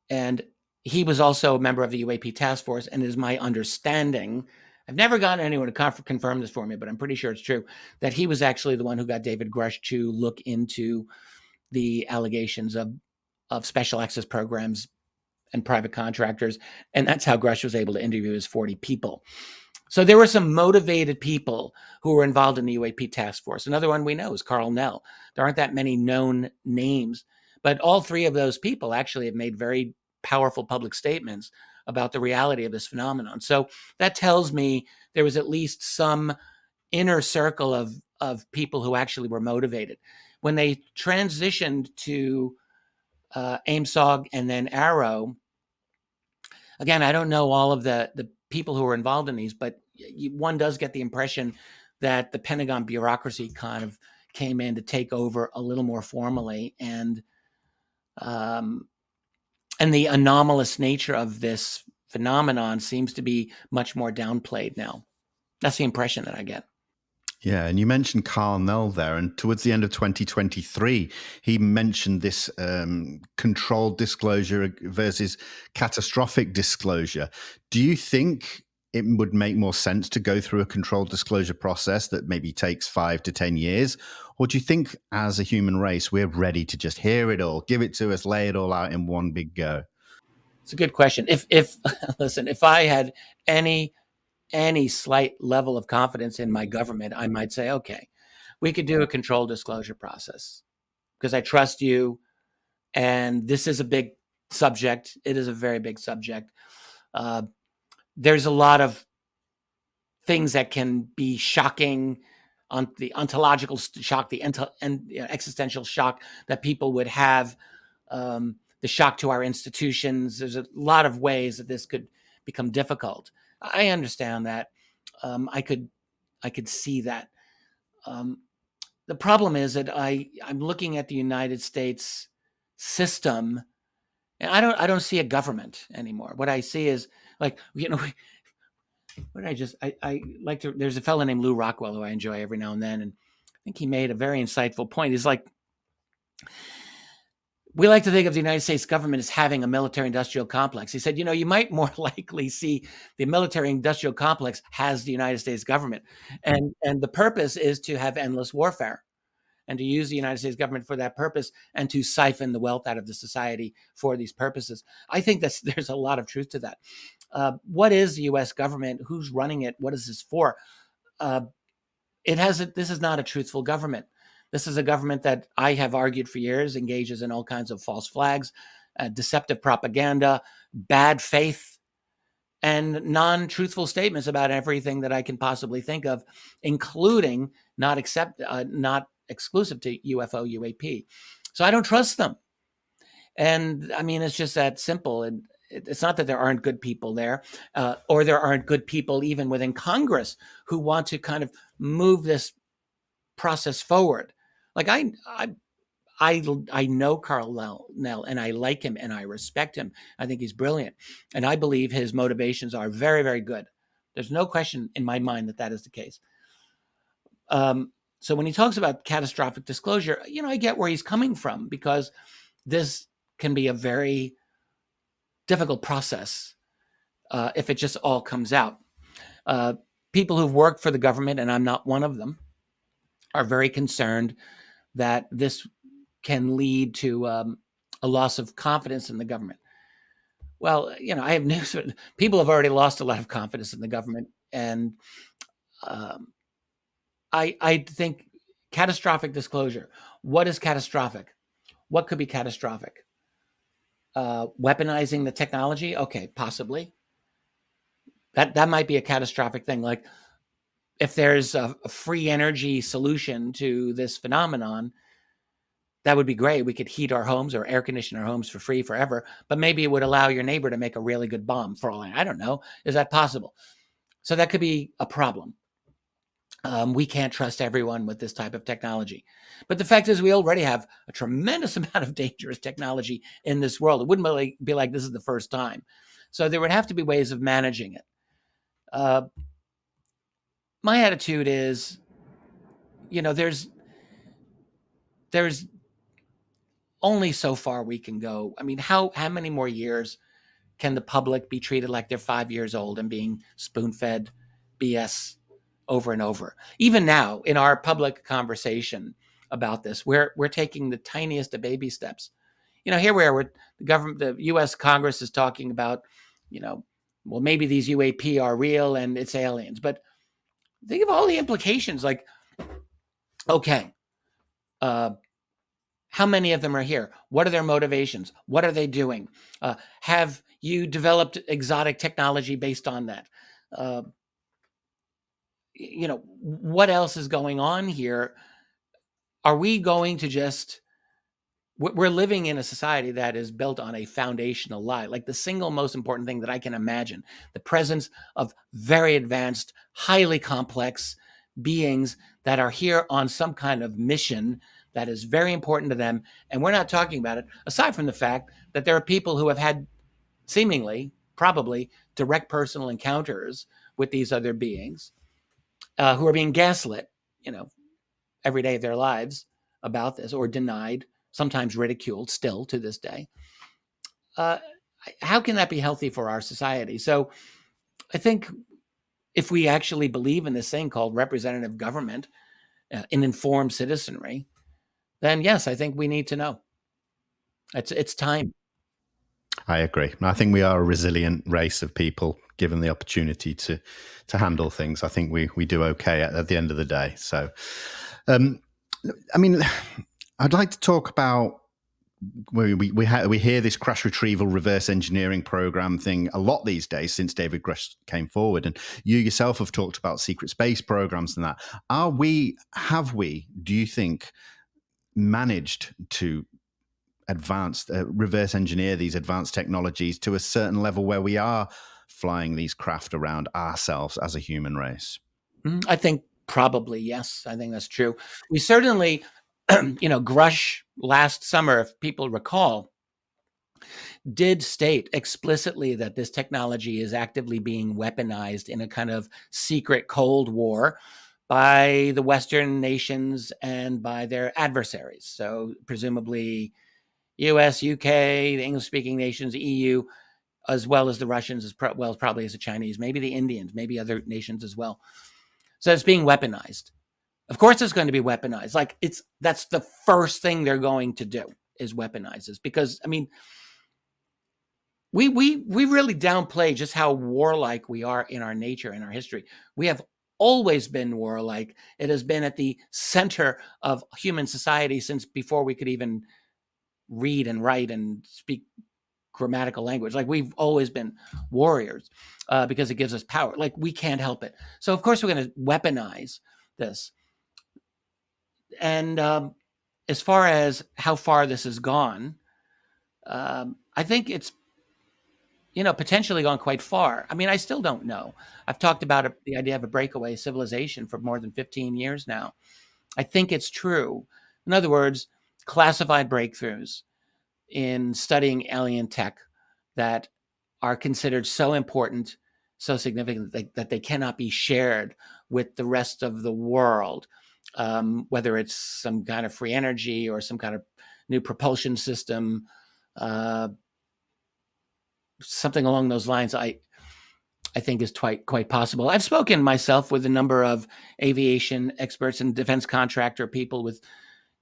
And he was also a member of the UAP task force. And it is my understanding, I've never gotten anyone to confirm this for me, but I'm pretty sure it's true, that he was actually the one who got David Grush to look into the allegations of special access programs and private contractors. And that's how Grush was able to interview his 40 people. So there were some motivated people who were involved in the UAP task force. Another one we know is Carl Nell. There aren't that many known names, but all three of those people actually have made very powerful public statements about the reality of this phenomenon. So that tells me there was at least some inner circle of people who actually were motivated. When they transitioned to AIMSOG and then AARO, again, I don't know all of the people who were involved in these, but one does get the impression that the Pentagon bureaucracy kind of came in to take over a little more formally, and the anomalous nature of this phenomenon seems to be much more downplayed now. That's the impression that I get. Yeah, and you mentioned Carl Nell there, and towards the end of 2023, he mentioned this controlled disclosure versus catastrophic disclosure. Do you think it would make more sense to go through a controlled disclosure process that maybe takes 5 to 10 years? Or do you think as a human race, we're ready to just hear it all, give it to us, lay it all out in one big go? It's a good question. If listen, if I had any slight level of confidence in my government, I might say, okay, we could do a controlled disclosure process because I trust you. And this is a big subject. It is a very big subject. There's a lot of things that can be shocking, on the ontological shock, the existential shock that people would have, the shock to our institutions. There's a lot of ways that this could become difficult. I understand that. I could see that. The problem is that I'm looking at the United States system, and I don't see a government anymore. What I see is, like, what I like to. There's a fellow named Lou Rockwell who I enjoy every now and then, and I think he made a very insightful point. He's like, we like to think of the United States government as having a military-industrial complex. He said, you might more likely see the military-industrial complex has the United States government. And the purpose is to have endless warfare and to use the United States government for that purpose and to siphon the wealth out of the society for these purposes. I think there's a lot of truth to that. What is the U.S. government? Who's running it? What is this for? This is not a truthful government. This is a government that I have argued for years engages in all kinds of false flags, deceptive propaganda, bad faith, and non-truthful statements about everything that I can possibly think of, including not exclusive to UFO UAP. So I don't trust them. And I mean, it's just that simple. And it's not that there aren't good people there, or there aren't good people even within Congress who want to kind of move this process forward. Like I know Carl Nell, and I like him and I respect him. I think he's brilliant, and I believe his motivations are very, very good. There's no question in my mind that is the case. So when he talks about catastrophic disclosure, I get where he's coming from, because this can be a very difficult process if it just all comes out. People who've worked for the government, and I'm not one of them, are very concerned that this can lead to a loss of confidence in the government. Well, I have news. People have already lost a lot of confidence in the government, and I think catastrophic disclosure. What is catastrophic? What could be catastrophic? Weaponizing the technology? Okay, possibly. That might be a catastrophic thing. Like, if there's a free energy solution to this phenomenon, that would be great. We could heat our homes or air condition our homes for free forever, but maybe it would allow your neighbor to make a really good bomb for all I don't know. Is that possible? So that could be a problem. We can't trust everyone with this type of technology. But the fact is, we already have a tremendous amount of dangerous technology in this world. It wouldn't really be like this is the first time. So there would have to be ways of managing it. My attitude is, there's only so far we can go. I mean, how many more years can the public be treated like they're 5 years old and being spoon-fed BS over and over? Even now, in our public conversation about this, we're taking the tiniest of baby steps. Here we are with the government, the U.S. Congress is talking about, well, maybe these UAP are real and it's aliens, but think of all the implications. Like, okay, how many of them are here? What are their motivations? What are they doing? Have you developed exotic technology based on that? what else is going on here? Are we going to just, we're living in a society that is built on a foundational lie, like the single most important thing that I can imagine, the presence of very advanced, highly complex beings that are here on some kind of mission that is very important to them. And we're not talking about it, aside from the fact that there are people who have had seemingly, probably, direct personal encounters with these other beings, who are being gaslit, every day of their lives about this, or denied, sometimes ridiculed still to this day. How can that be healthy for our society? So I think if we actually believe in this thing called representative government, an informed citizenry, then yes, I think we need to know. It's time. I agree. I think we are a resilient race of people, given the opportunity to handle things. I think we do okay at the end of the day. So, I mean, I'd like to talk about we hear this crash retrieval reverse engineering program thing a lot these days since David Grush came forward, and you yourself have talked about secret space programs and that. Have we, do you think, managed to reverse engineer these advanced technologies to a certain level where we are flying these craft around ourselves as a human race? I think probably yes. I think that's true. We certainly, Grush last summer, if people recall, did state explicitly that this technology is actively being weaponized in a kind of secret Cold War by the Western nations and by their adversaries. So presumably US, UK, the English-speaking nations, EU, as well as the Russians, as well as probably as the Chinese, maybe the Indians, maybe other nations as well. So it's being weaponized. Of course it's going to be weaponized. Like that's the first thing they're going to do is weaponize this, because I mean, we really downplay just how warlike we are in our nature and our history. We have always been warlike. It has been at the center of human society since before we could even read and write and speak grammatical language. Like we've always been warriors because it gives us power. Like we can't help it. So of course we're going to weaponize this. And as far as how far this has gone, I think it's potentially gone quite far. I mean, I still don't know. I've talked about the idea of a breakaway civilization for more than 15 years now. I think it's true. In other words, classified breakthroughs in studying alien tech that are considered so important, so significant that they cannot be shared with the rest of the world, whether it's some kind of free energy or some kind of new propulsion system, something along those lines, I think is quite possible. I've spoken myself with a number of aviation experts and defense contractor people with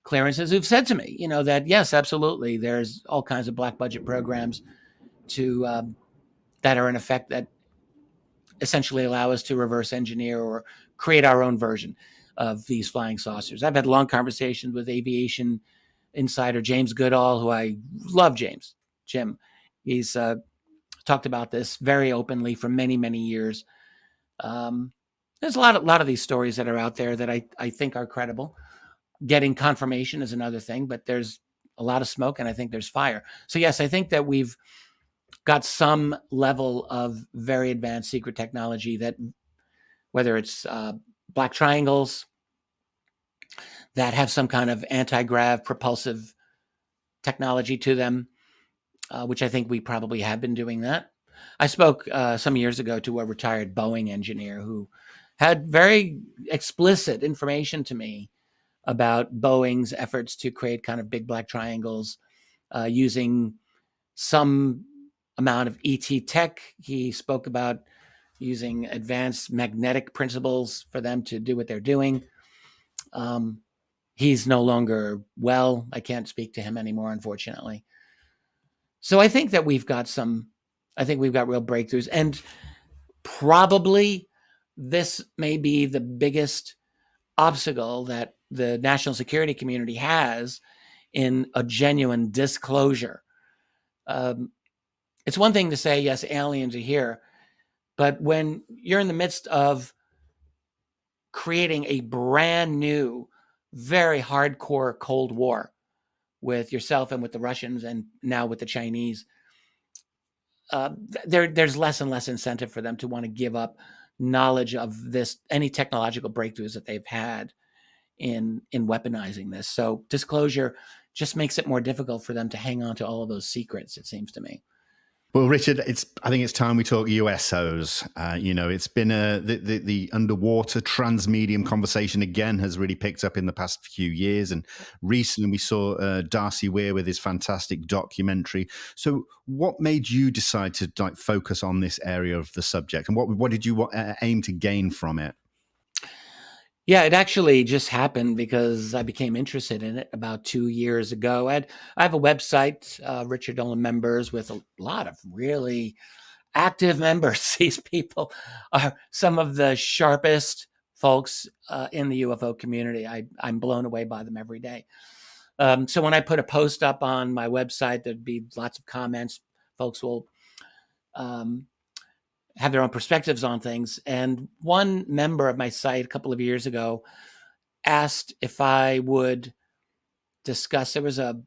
clearances who've said to me, that yes, absolutely, there's all kinds of black budget programs that are in effect that essentially allow us to reverse engineer or create our own version of these flying saucers. I've had long conversations with aviation insider James Goodall, who I love. Jim, he's talked about this very openly for many, many years. There's a lot of these stories that are out there that I think are credible. Getting confirmation is another thing, but there's a lot of smoke and I think there's fire. So yes, I think that we've got some level of very advanced secret technology that, whether it's black triangles that have some kind of anti-grav propulsive technology to them, which I think we probably have been doing that. I spoke some years ago to a retired Boeing engineer who had very explicit information to me about Boeing's efforts to create kind of big black triangles using some amount of ET tech. He spoke about using advanced magnetic principles for them to do what they're doing. He's no longer well. I can't speak to him anymore, unfortunately. So I think that we've got real breakthroughs, and probably this may be the biggest obstacle that the national security community has in a genuine disclosure. It's one thing to say, yes, aliens are here, but when you're in the midst of creating a brand new, very hardcore Cold War with yourself and with the Russians and now with the Chinese, there's less and less incentive for them to want to give up knowledge of any technological breakthroughs that they've had in weaponizing this. So disclosure just makes it more difficult for them to hang on to all of those secrets, it seems to me. Well, Richard, I think it's time we talk USOs. It's been the underwater transmedium conversation again has really picked up in the past few years, and recently we saw Darcy Weir with his fantastic documentary. So, what made you decide to focus on this area of the subject, and what did you aim to gain from it? Yeah, it actually just happened because I became interested in it about 2 years ago. I have a website, Richard Dolan Members, with a lot of really active members. These people are some of the sharpest folks in the UFO community. I'm blown away by them every day. So when I put a post up on my website, there'd be lots of comments. Folks will have their own perspectives on things. And one member of my site a couple of years ago asked if I would discuss, there was a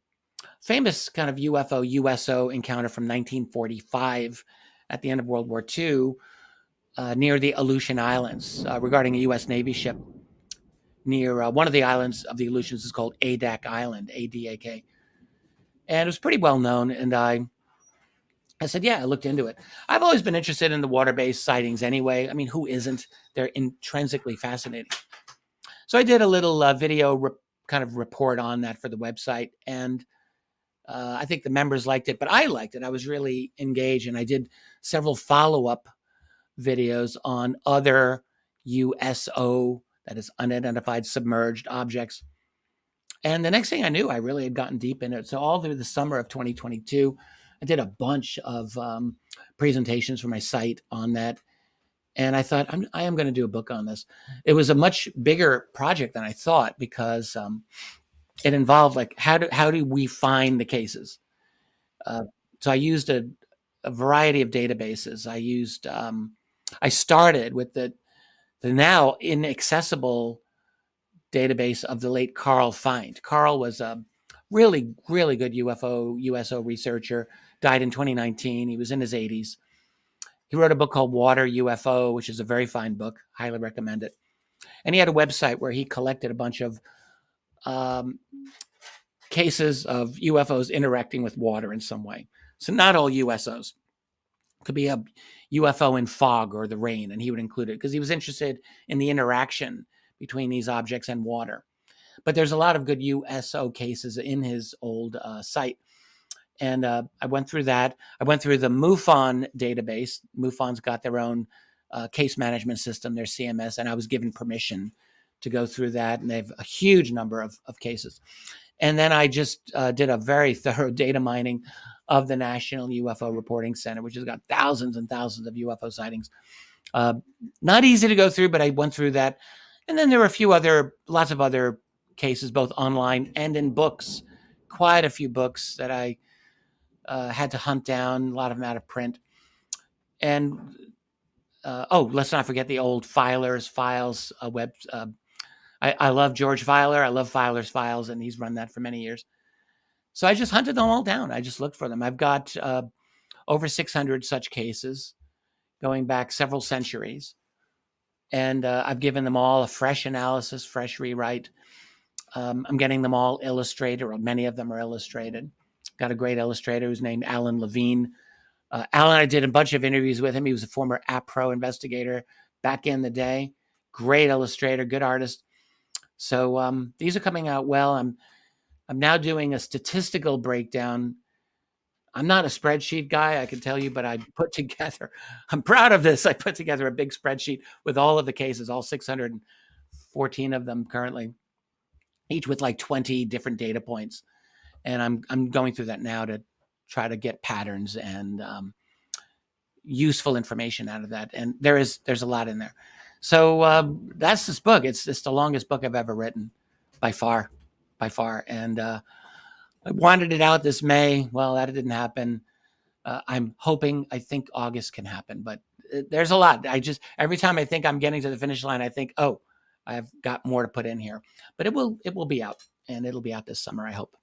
famous kind of UFO USO encounter from 1945 at the end of World War II near the Aleutian Islands regarding a U.S. Navy ship near one of the islands of the Aleutians is called Adak Island, A-D-A-K. And it was pretty well known. And I said, yeah, I looked into it. I've always been interested in the water-based sightings anyway. I mean, who isn't? They're intrinsically fascinating. So I did a little video kind of report on that for the website. And I think the members liked it, but I liked it. I was really engaged. And I did several follow-up videos on other USO, that is unidentified submerged objects. And the next thing I knew, I really had gotten deep in it. So all through the summer of 2022, I did a bunch of presentations for my site on that. And I thought, I am going to do a book on this. It was a much bigger project than I thought because it involved like, how do we find the cases? So I used a variety of databases. I started with the now inaccessible database of the late Carl Feind. Carl was a really, really good USO researcher, died in 2019. He was in his 80s. He wrote a book called Water UFO, which is a very fine book. Highly recommend it. And he had a website where he collected a bunch of cases of UFOs interacting with water in some way. So not all USOs. It could be a UFO in fog or the rain, and he would include it because he was interested in the interaction between these objects and water. But there's a lot of good USO cases in his old site. And I went through that. I went through the MUFON database. MUFON's got their own case management system, their CMS, and I was given permission to go through that. And they have a huge number of cases. And then I just did a very thorough data mining of the National UFO Reporting Center, which has got thousands and thousands of UFO sightings. Not easy to go through, but I went through that. And then there were lots of other cases, both online and in books, quite a few books that I had to hunt down, a lot of them out of print. And, let's not forget the old Filer's Files web. I love George Filer. I love Filer's Files, and he's run that for many years. So I just hunted them all down. I just looked for them. I've got over 600 such cases going back several centuries. And I've given them all a fresh analysis, fresh rewrite. I'm getting them all illustrated, or many of them are illustrated. Got a great illustrator who's named Alan Levine. Alan, I did a bunch of interviews with him. He was a former APRO investigator back in the day. Great illustrator, good artist. So these are coming out well. I'm now doing a statistical breakdown. I'm not a spreadsheet guy, I can tell you, but I'm proud of this. I put together a big spreadsheet with all of the cases, all 614 of them currently, each with like 20 different data points. And I'm going through that now to try to get patterns and useful information out of that. And there's a lot in there. So that's this book. It's the longest book I've ever written by far. And I wanted it out this May. Well, that didn't happen. I'm hoping, I think August can happen, but there's a lot. Every time I think I'm getting to the finish line, I think, oh, I've got more to put in here, but it will be out, and it'll be out this summer, I hope.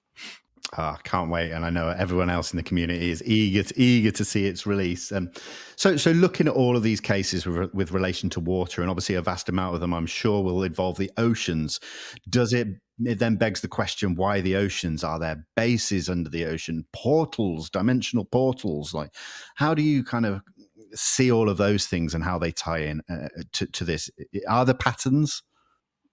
Can't wait, and I know everyone else in the community is eager to see its release. So looking at all of these cases with relation to water, and obviously a vast amount of them, I'm sure, will involve the oceans. It then begs the question: why the oceans? Are there bases under the ocean, portals, dimensional portals? Like, how do you kind of see all of those things and how they tie in to this? Are there patterns?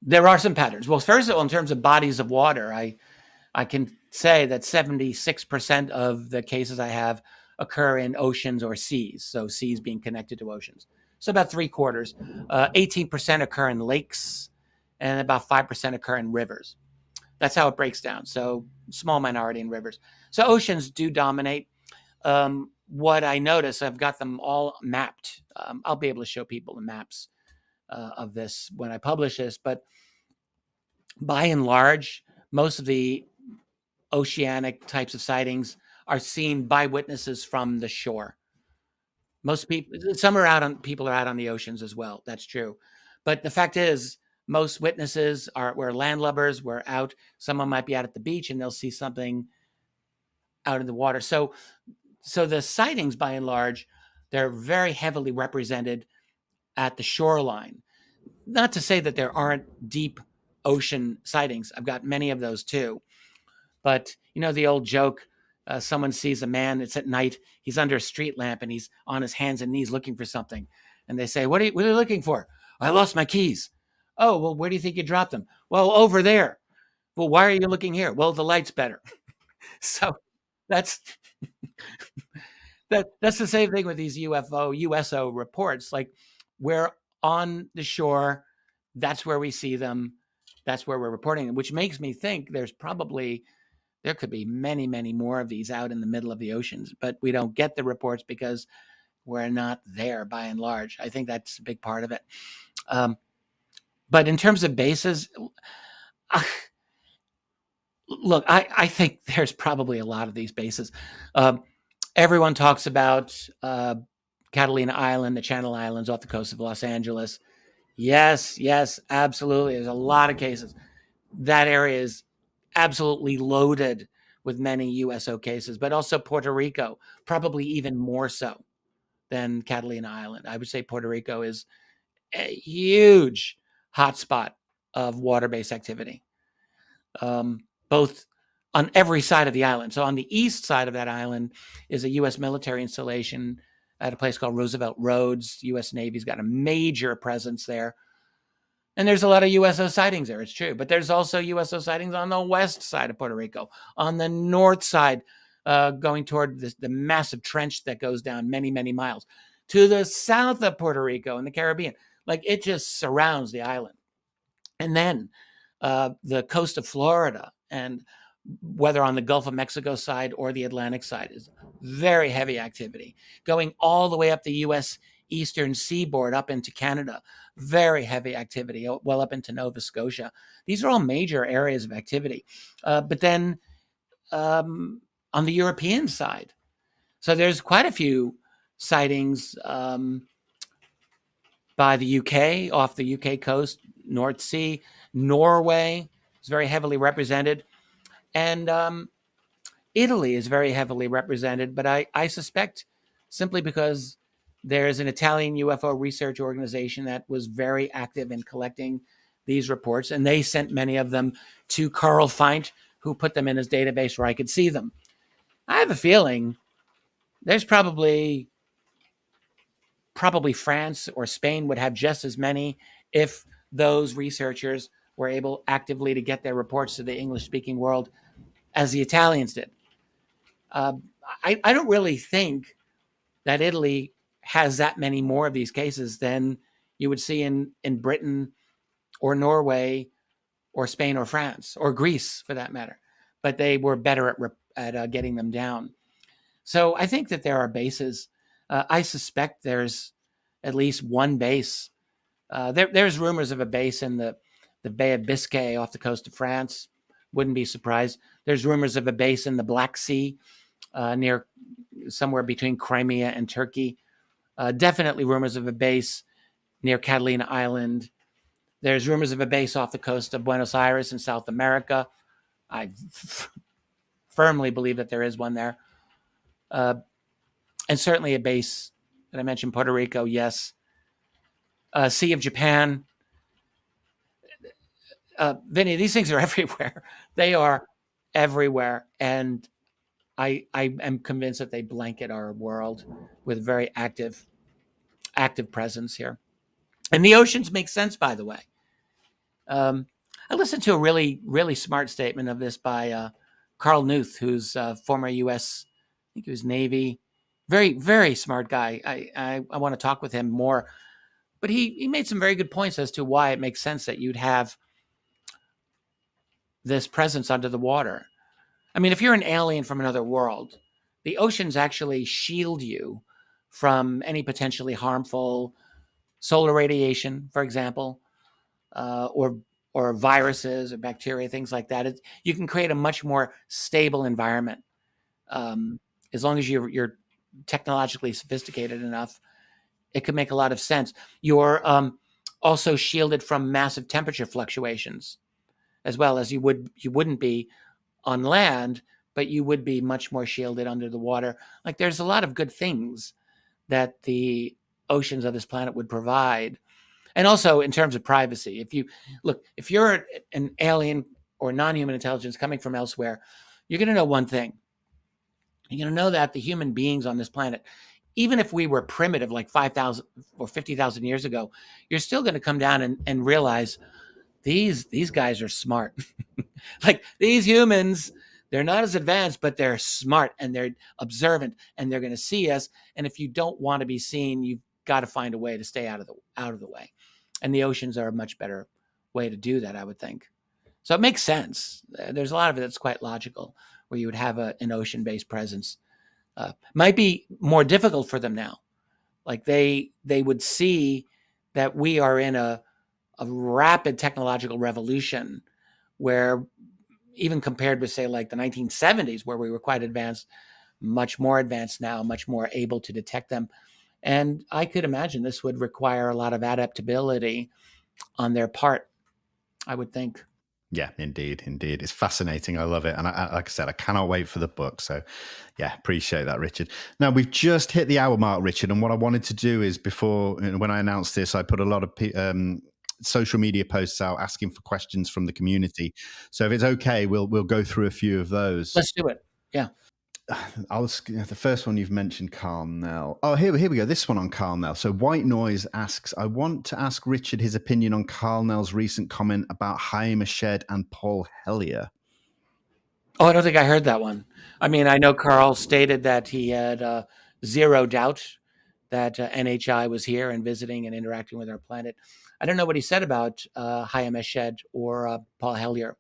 There are some patterns. Well, first of all, in terms of bodies of water, I can say that 76% of the cases I have occur in oceans or seas. So seas being connected to oceans. So about 3/4. 18% occur in lakes, and about 5% occur in rivers. That's how it breaks down. So small minority in rivers. So oceans do dominate. What I notice, I've got them all mapped. I'll be able to show people the maps of this when I publish this. But by and large, most of the oceanic types of sightings are seen by witnesses from the shore. Most people, people are out on the oceans as well. That's true. But the fact is, most witnesses we're landlubbers. We're out. Someone might be out at the beach and they'll see something out in the water. So the sightings, by and large, they're very heavily represented at the shoreline. Not to say that there aren't deep ocean sightings. I've got many of those too. But you know the old joke, someone sees a man, it's at night, he's under a street lamp and he's on his hands and knees looking for something. And they say, what are you looking for? I lost my keys. Oh, well, where do you think you dropped them? Well, over there. Well, why are you looking here? Well, the light's better. So that's that's the same thing with these USO reports. Like, we're on the shore, that's where we see them, that's where we're reporting them, which makes me think there could be many, many more of these out in the middle of the oceans, but we don't get the reports because we're not there by and large. I think that's a big part of it. But in terms of bases, look, I think there's probably a lot of these bases. Everyone talks about Catalina Island, the Channel Islands off the coast of Los Angeles. Yes, absolutely. There's a lot of cases. That area is absolutely loaded with many USO cases, but also Puerto Rico, probably even more so than Catalina Island. I would say Puerto Rico is a huge hotspot of water-based activity, both on every side of the island. So on the east side of that island is a U.S. military installation at a place called Roosevelt Roads. U.S. Navy's got a major presence there. And there's a lot of USO sightings there, it's true. But there's also USO sightings on the west side of Puerto Rico, on the north side, going toward the massive trench that goes down many, many miles, to the south of Puerto Rico in the Caribbean. Like, it just surrounds the island. And then the coast of Florida, and whether on the Gulf of Mexico side or the Atlantic side, is very heavy activity. Going all the way up the U.S. eastern seaboard up into Canada, very heavy activity, well up into Nova Scotia. These are all major areas of activity. But then on the European side, so there's quite a few sightings by the UK, off the UK coast, North Sea. Norway is very heavily represented. And Italy is very heavily represented, but I suspect simply because there's an Italian UFO research organization that was very active in collecting these reports, and they sent many of them to Carl Feint, who put them in his database where I could see them. I have a feeling there's probably France or Spain would have just as many if those researchers were able actively to get their reports to the English-speaking world as the Italians did. I don't really think that Italy has that many more of these cases than you would see in Britain or Norway or Spain or France or Greece, for that matter. But they were better at getting them down. So I think that there are bases. I suspect there's at least one base. There's rumors of a base in the Bay of Biscay off the coast of France. Wouldn't be surprised. There's rumors of a base in the Black Sea, near somewhere between Crimea and Turkey. Definitely rumors of a base near Catalina Island. There's rumors of a base off the coast of Buenos Aires in South America. I firmly believe that there is one there. And certainly a base that I mentioned, Puerto Rico, yes. Sea of Japan. Vinny, these things are everywhere. They are everywhere. And I am convinced that they blanket our world with very active presence here. And the oceans make sense, by the way. I listened to a really, really smart statement of this by Carl Knuth, who's former U.S., I think he was Navy, very, very smart guy. I want to talk with him more. But he made some very good points as to why it makes sense that you'd have this presence under the water. I mean, if you're an alien from another world, the oceans actually shield you from any potentially harmful solar radiation, for example, or viruses or bacteria, things like that. You can create a much more stable environment as long as you're technologically sophisticated enough. It could make a lot of sense. You're also shielded from massive temperature fluctuations, as well as you wouldn't be on land, but you would be much more shielded under the water. Like, there's a lot of good things that the oceans of this planet would provide. And also in terms of privacy, if you're an alien or non-human intelligence coming from elsewhere, you're going to know one thing. You're going to know that the human beings on this planet, even if we were primitive like 5,000 or 50,000 years ago, you're still going to come down and realize these guys are smart. Like, these humans, they're not as advanced, but they're smart and they're observant and they're going to see us. And if you don't want to be seen, you've got to find a way to stay out of the way. And the oceans are a much better way to do that, I would think. So it makes sense. There's a lot of it that's quite logical, where you would have an ocean-based presence. Might be more difficult for them now. Like, they would see that we are in a rapid technological revolution, where even compared with, say, like the 1970s, where we were quite advanced, much more advanced now, much more able to detect them. And I could imagine this would require a lot of adaptability on their part, I would think. Yeah, indeed. It's fascinating. I love it. And like I said, I cannot wait for the book. So yeah, appreciate that, Richard. Now, we've just hit the hour mark, Richard. And what I wanted to do is, when I announced this, I put a lot of social media posts out asking for questions from the community. So if it's okay, we'll go through a few of those. Let's do it. Yeah. The first one you've mentioned, Carl Nell. Oh, here we go. This one on Carl Nell. So White Noise asks, I want to ask Richard his opinion on Carl Nell's recent comment about Haim Eshed and Paul Hellyer. Oh, I don't think I heard that one. I mean, I know Carl stated that he had zero doubt that NHI was here and visiting and interacting with our planet. I don't know what he said about Haim Eshed or Paul Hellyer.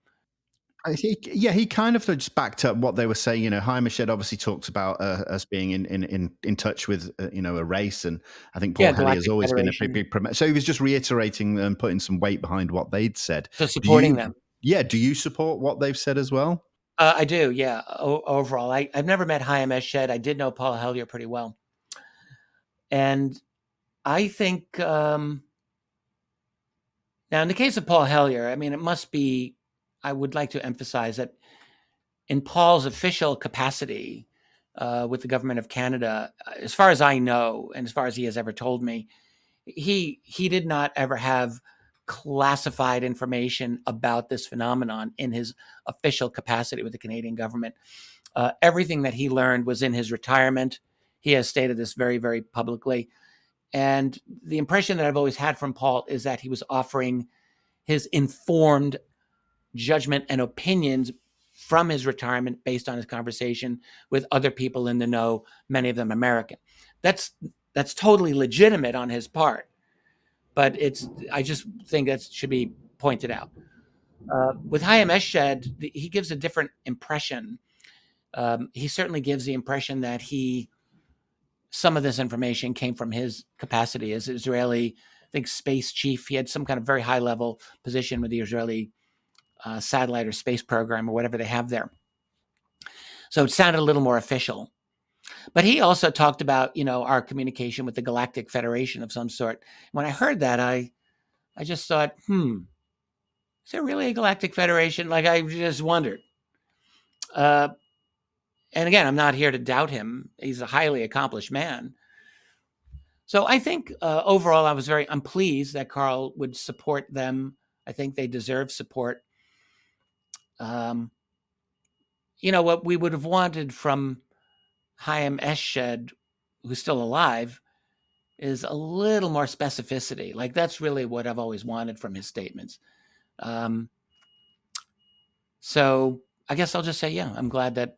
He kind of just backed up what they were saying. You know, Haim Eshed obviously talks about us being in touch with a race, and I think Paul Hellyer has always been a big so he was just reiterating and putting some weight behind what they'd said. So supporting them. Yeah. Do you support what they've said as well? I do. Yeah. Overall, I've never met Haim Eshed. I did know Paul Hellyer pretty well, and I think now in the case of Paul Hellyer, I mean, it must be. I would like to emphasize that in Paul's official capacity with the government of Canada, as far as I know, and as far as he has ever told me, he did not ever have classified information about this phenomenon in his official capacity with the Canadian government. Everything that he learned was in his retirement. He has stated this very, very publicly. And the impression that I've always had from Paul is that he was offering his informed judgment and opinions from his retirement based on his conversation with other people in the know, many of them American. That's totally legitimate on his part, but I just think that should be pointed out. With Haim Eshed, he gives a different impression. He certainly gives the impression that some of this information came from his capacity as Israeli, I think, space chief. He had some kind of very high level position with the Israeli satellite or space program or whatever they have there. So it sounded a little more official. But he also talked about, our communication with the Galactic Federation of some sort. When I heard that, I I just thought, is there really a galactic federation? Like, I just wondered. And again, I'm not here to doubt him. He's a highly accomplished man. So I think overall, I'm pleased that Carl would support them. I think they deserve support. What we would have wanted from AOIMSG, who's still alive, is a little more specificity. Like, that's really what I've always wanted from his statements. So I guess I'll just say, yeah, I'm glad that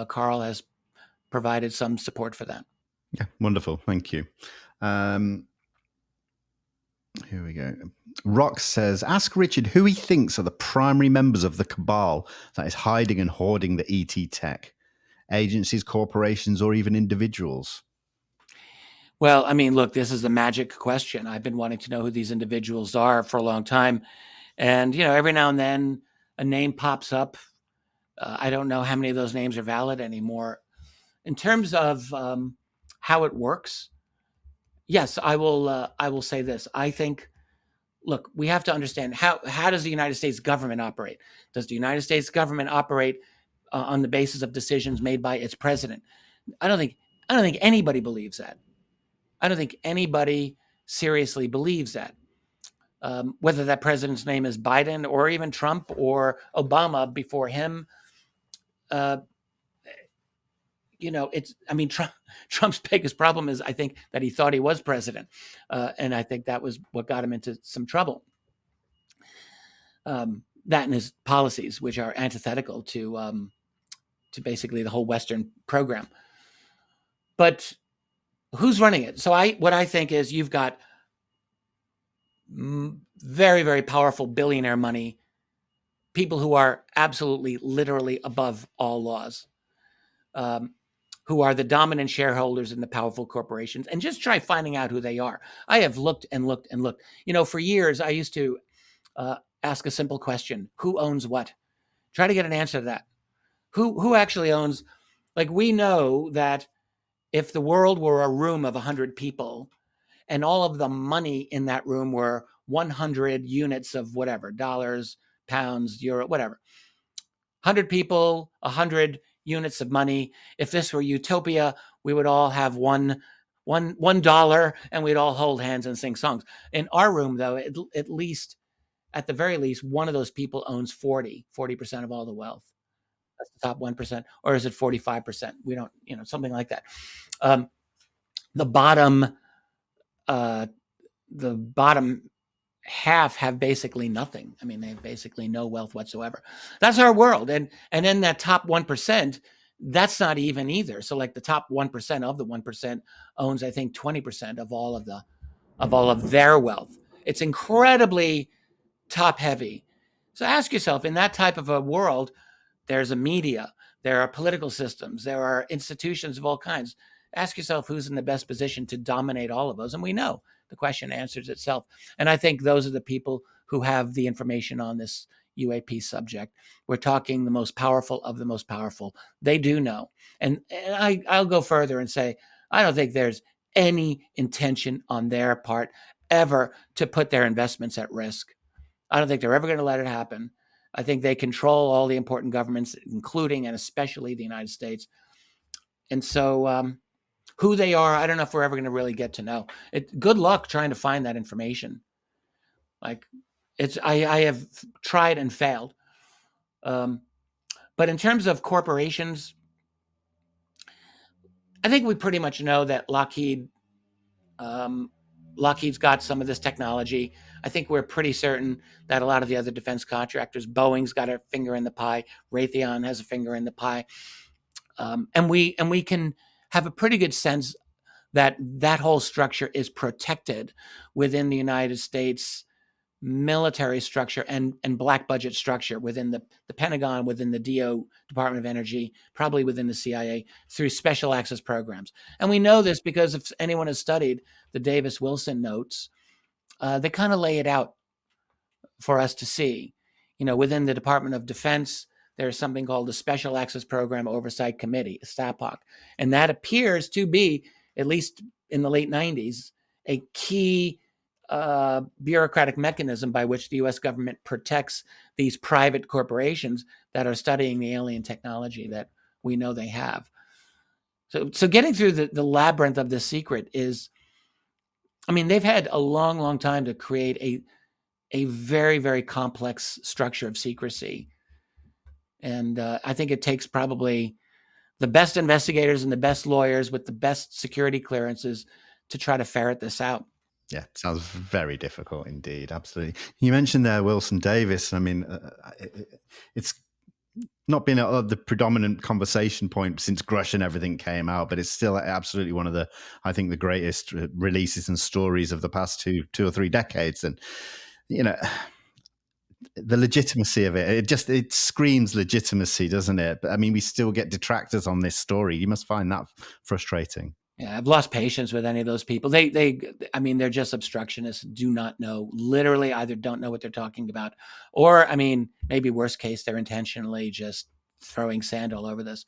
Carl has provided some support for that. Yeah, wonderful. Thank you. Here we go. Rox says, ask Richard who he thinks are the primary members of the cabal that is hiding and hoarding the ET tech. Agencies, corporations, or even individuals? Well, I mean, look, this is the magic question. I've been wanting to know who these individuals are for a long time. And, every now and then a name pops up. I don't know how many of those names are valid anymore. In terms of how it works, yes, I will say this. I think, look, we have to understand how does the United States government operate? Does the United States government operate on the basis of decisions made by its president? I don't think anybody believes that. I don't think anybody seriously believes that. Whether that president's name is Biden or even Trump or Obama before him, Trump's biggest problem is, I think, that he thought he was president. And I think that was what got him into some trouble. That and his policies, which are antithetical to basically the whole Western program. But who's running it? So what I think is you've got very, very powerful billionaire money, people who are absolutely, literally above all laws, who are the dominant shareholders in the powerful corporations, and just try finding out who they are. I have looked and looked and looked. For years, I used to ask a simple question: who owns what? Try to get an answer to that. Who actually owns? Like, we know that if the world were a room of 100 people, and all of the money in that room were 100 units of whatever, dollars, pounds, euro, whatever. 100 people, 100 units of money. If this were utopia, we would all have $1 and we'd all hold hands and sing songs. In our room, though, at the very least, one of those people owns 40% of all the wealth. That's the top 1%. Or is it 45%? We don't, something like that. The bottom half have basically nothing. I mean, they have basically no wealth whatsoever. That's our world. And then that top 1%, that's not even either. So like the top 1% of the 1% owns, I think, 20% of all of their wealth. It's incredibly top heavy. So ask yourself, in that type of a world, there's a media, there are political systems, there are institutions of all kinds. Ask yourself who's in the best position to dominate all of those. And we know the question answers itself. And I think those are the people who have the information on this UAP subject. We're talking the most powerful of the most powerful. They do know. And I'll go further and say, I don't think there's any intention on their part ever to put their investments at risk. I don't think they're ever going to let it happen. I think they control all the important governments, including and especially the United States. And so who they are, I don't know if we're ever going to really get to know. Good luck trying to find that information. Like, I have tried and failed. But in terms of corporations, I think we pretty much know that Lockheed's got some of this technology. I think we're pretty certain that a lot of the other defense contractors, Boeing's got a finger in the pie, Raytheon has a finger in the pie, and we can have a pretty good sense that whole structure is protected within the United States military structure and black budget structure within the Pentagon, within the Department of Energy, probably within the CIA, through special access programs. And we know this because if anyone has studied the Davis-Wilson notes, they kind of lay it out for us to see. Within the Department of Defense, there's something called the Special Access Program Oversight Committee, STAPOC. And that appears to be, at least in the late 90s, a key bureaucratic mechanism by which the U.S. government protects these private corporations that are studying the alien technology that we know they have. So getting through the labyrinth of this secret is, I mean, they've had a long, long time to create a very, very complex structure of secrecy. And I think it takes probably the best investigators and the best lawyers with the best security clearances to try to ferret this out. Yeah, sounds very difficult indeed. Absolutely. You mentioned there Wilson Davis. I mean, it's not been the predominant conversation point since Grush and everything came out, but it's still absolutely one of the, I think, the greatest releases and stories of the past two or three decades. And, you know, the legitimacy of it screams legitimacy, doesn't it? But I mean, we still get detractors on this story. You must find that frustrating. Yeah, I've lost patience with any of those people. I mean, they're just obstructionists, do not know, literally either don't know what they're talking about, or, I mean, maybe worst case, they're intentionally just throwing sand all over this.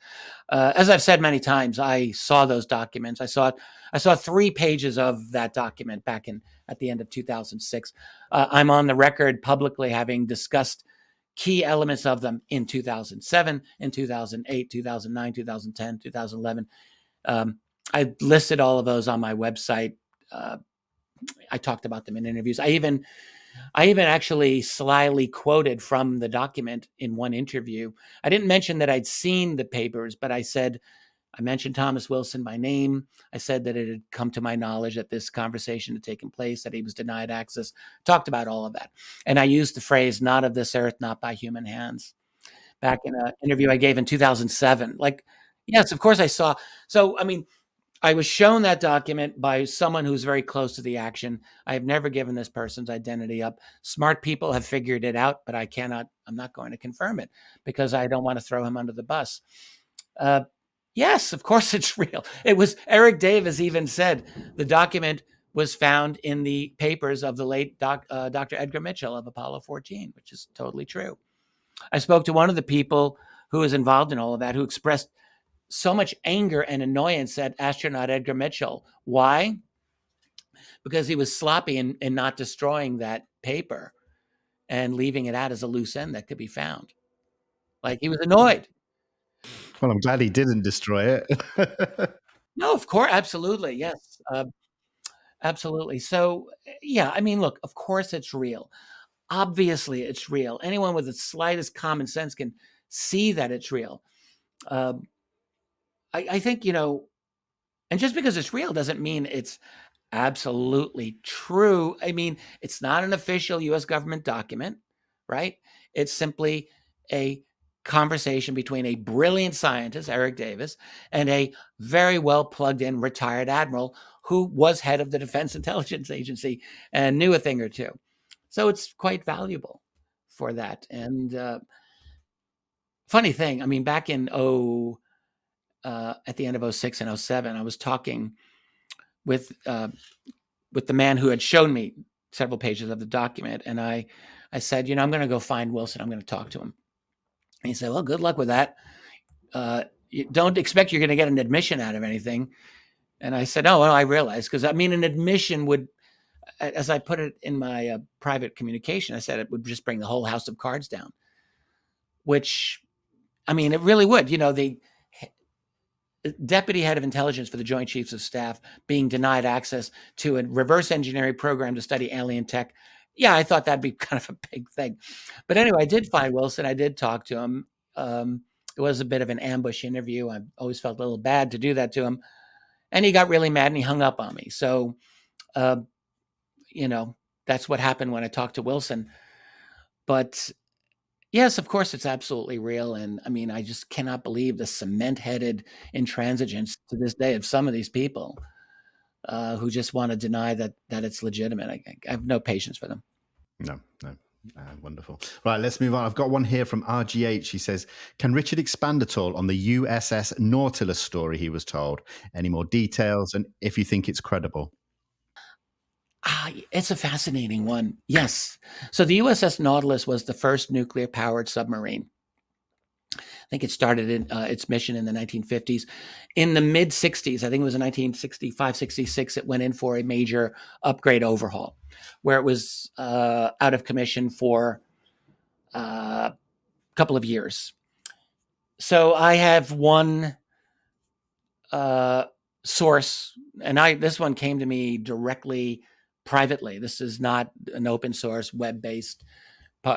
As I've said many times, I saw those documents. I saw 3 pages of that document back at the end of 2006. I'm on the record publicly having discussed key elements of them in 2007, in 2008, 2009, 2010, 2011. I listed all of those on my website. I talked about them in interviews. I even actually slyly quoted from the document in one interview. I didn't mention that I'd seen the papers, but I mentioned Thomas Wilson by name. I said that it had come to my knowledge that this conversation had taken place, that he was denied access, talked about all of that. And I used the phrase, not of this earth, not by human hands, back in an interview I gave in 2007. Like, yes, of course I saw. So, I mean, I was shown that document by someone who's very close to the action. I have never given this person's identity up. Smart people have figured it out, but I'm not going to confirm it because I don't want to throw him under the bus. Yes, of course it's real. It was, Eric Davis even said the document was found in the papers of the late Dr. Edgar Mitchell of Apollo 14, which is totally true. I spoke to one of the people who was involved in all of that, who expressed so much anger and annoyance at astronaut Edgar Mitchell. Why? Because he was sloppy in not destroying that paper and leaving it out as a loose end that could be found. Like, he was annoyed. Well, I'm glad he didn't destroy it. No, of course. Absolutely. Yes. Absolutely. So, yeah, I mean, look, of course it's real. Obviously it's real. Anyone with the slightest common sense can see that it's real. I think, and just because it's real doesn't mean it's absolutely true. I mean, it's not an official U.S. government document, right? It's simply a conversation between a brilliant scientist, Eric Davis, and a very well plugged in retired admiral who was head of the Defense Intelligence Agency and knew a thing or two. So it's quite valuable for that. And funny thing, I mean, back in at the end of 06 and 07, I was talking with the man who had shown me several pages of the document. And I said, I'm going to go find Wilson. I'm going to talk to him. And he said, well, good luck with that. You don't expect you're going to get an admission out of anything. And I said, oh, well, I realize, because I mean, an admission would, as I put it in my private communication, I said it would just bring the whole house of cards down, which, I mean, it really would. The deputy head of intelligence for the Joint Chiefs of Staff being denied access to a reverse engineering program to study alien tech. Yeah, I thought that'd be kind of a big thing. But anyway, I did find Wilson. I did talk to him. It was a bit of an ambush interview. I always felt a little bad to do that to him. And he got really mad and he hung up on me. So, that's what happened when I talked to Wilson. But yes, of course, it's absolutely real. And I mean, I just cannot believe the cement-headed intransigence to this day of some of these people who just want to deny that it's legitimate. I have no patience for them. No. Wonderful. Right, let's move on. I've got one here from RGH. He says, can Richard expand at all on the USS Nautilus story he was told? Any more details, and if you think it's credible? It's a fascinating one. Yes. So the USS Nautilus was the first nuclear-powered submarine. think it started in its mission in the 1950s. In the mid 60s, I think it was in 1965, 66, it went in for a major upgrade overhaul where it was out of commission for a couple of years. So I have one source, and this one came to me directly privately. This is not an open source web-based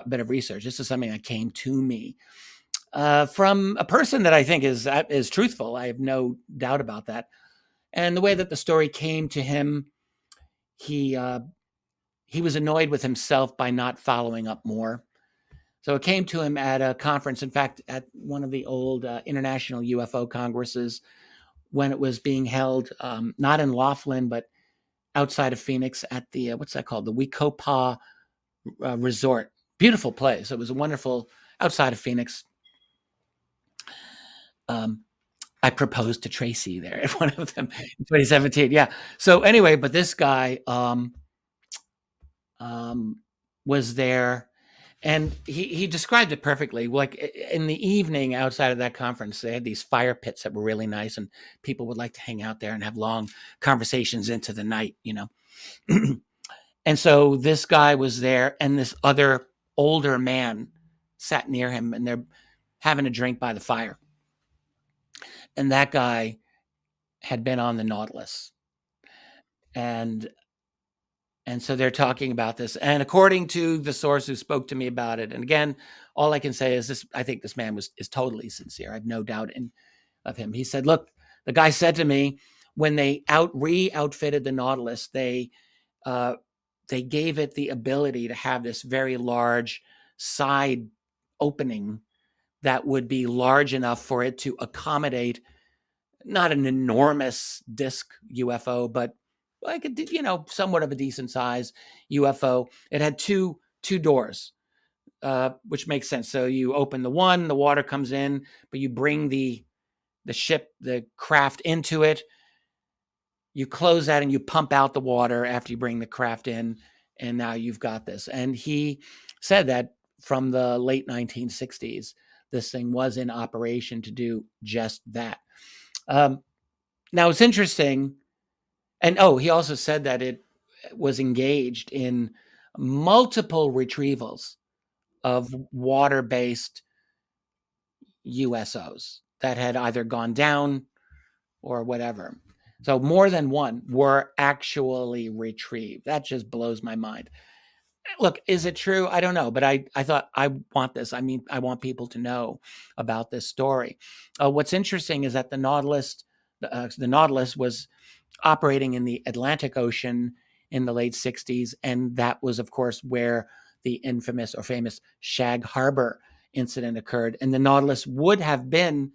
bit of research. This is something that came to me from a person that I think is truthful. I have no doubt about that. And the way that the story came to him, he was annoyed with himself by not following up more. So it came to him at a conference, in fact, at one of the old international UFO congresses when it was being held, not in Laughlin, but outside of Phoenix at the, what's that called? The Wecopa Resort. Beautiful place. It was a wonderful, outside of Phoenix. I proposed to Tracy there at one of them in 2017. Yeah. So anyway, but this guy was there, and he described it perfectly. Like in the evening outside of that conference, they had these fire pits that were really nice, and people would like to hang out there and have long conversations into the night, you know. And so this guy was there, and this other older man sat near him, and they're having a drink by the fire. And that guy had been on the Nautilus. And so they're talking about this. And according to the source who spoke to me about it, and again, all I can say is this: I think this man is totally sincere. I have no doubt of him. He said, look, the guy said to me, when they re-outfitted the Nautilus, they gave it the ability to have this very large side opening that would be large enough for it to accommodate not an enormous disc UFO, but like somewhat of a decent size UFO. It had two doors, which makes sense. So you open the one, the water comes in, but you bring the craft into it. You close that and you pump out the water after you bring the craft in, and now you've got this. And he said that from the late 1960s, this thing was in operation to do just that. Now it's interesting. And he also said that it was engaged in multiple retrievals of water-based USOs that had either gone down or whatever. So more than one were actually retrieved. That just blows my mind. Look, is it true? I don't know, but I thought I want this. I mean, I want people to know about this story. What's interesting is that the Nautilus was operating in the Atlantic Ocean in the late 60s. And that was, of course, where the infamous or famous Shag Harbor incident occurred. And the Nautilus would have been,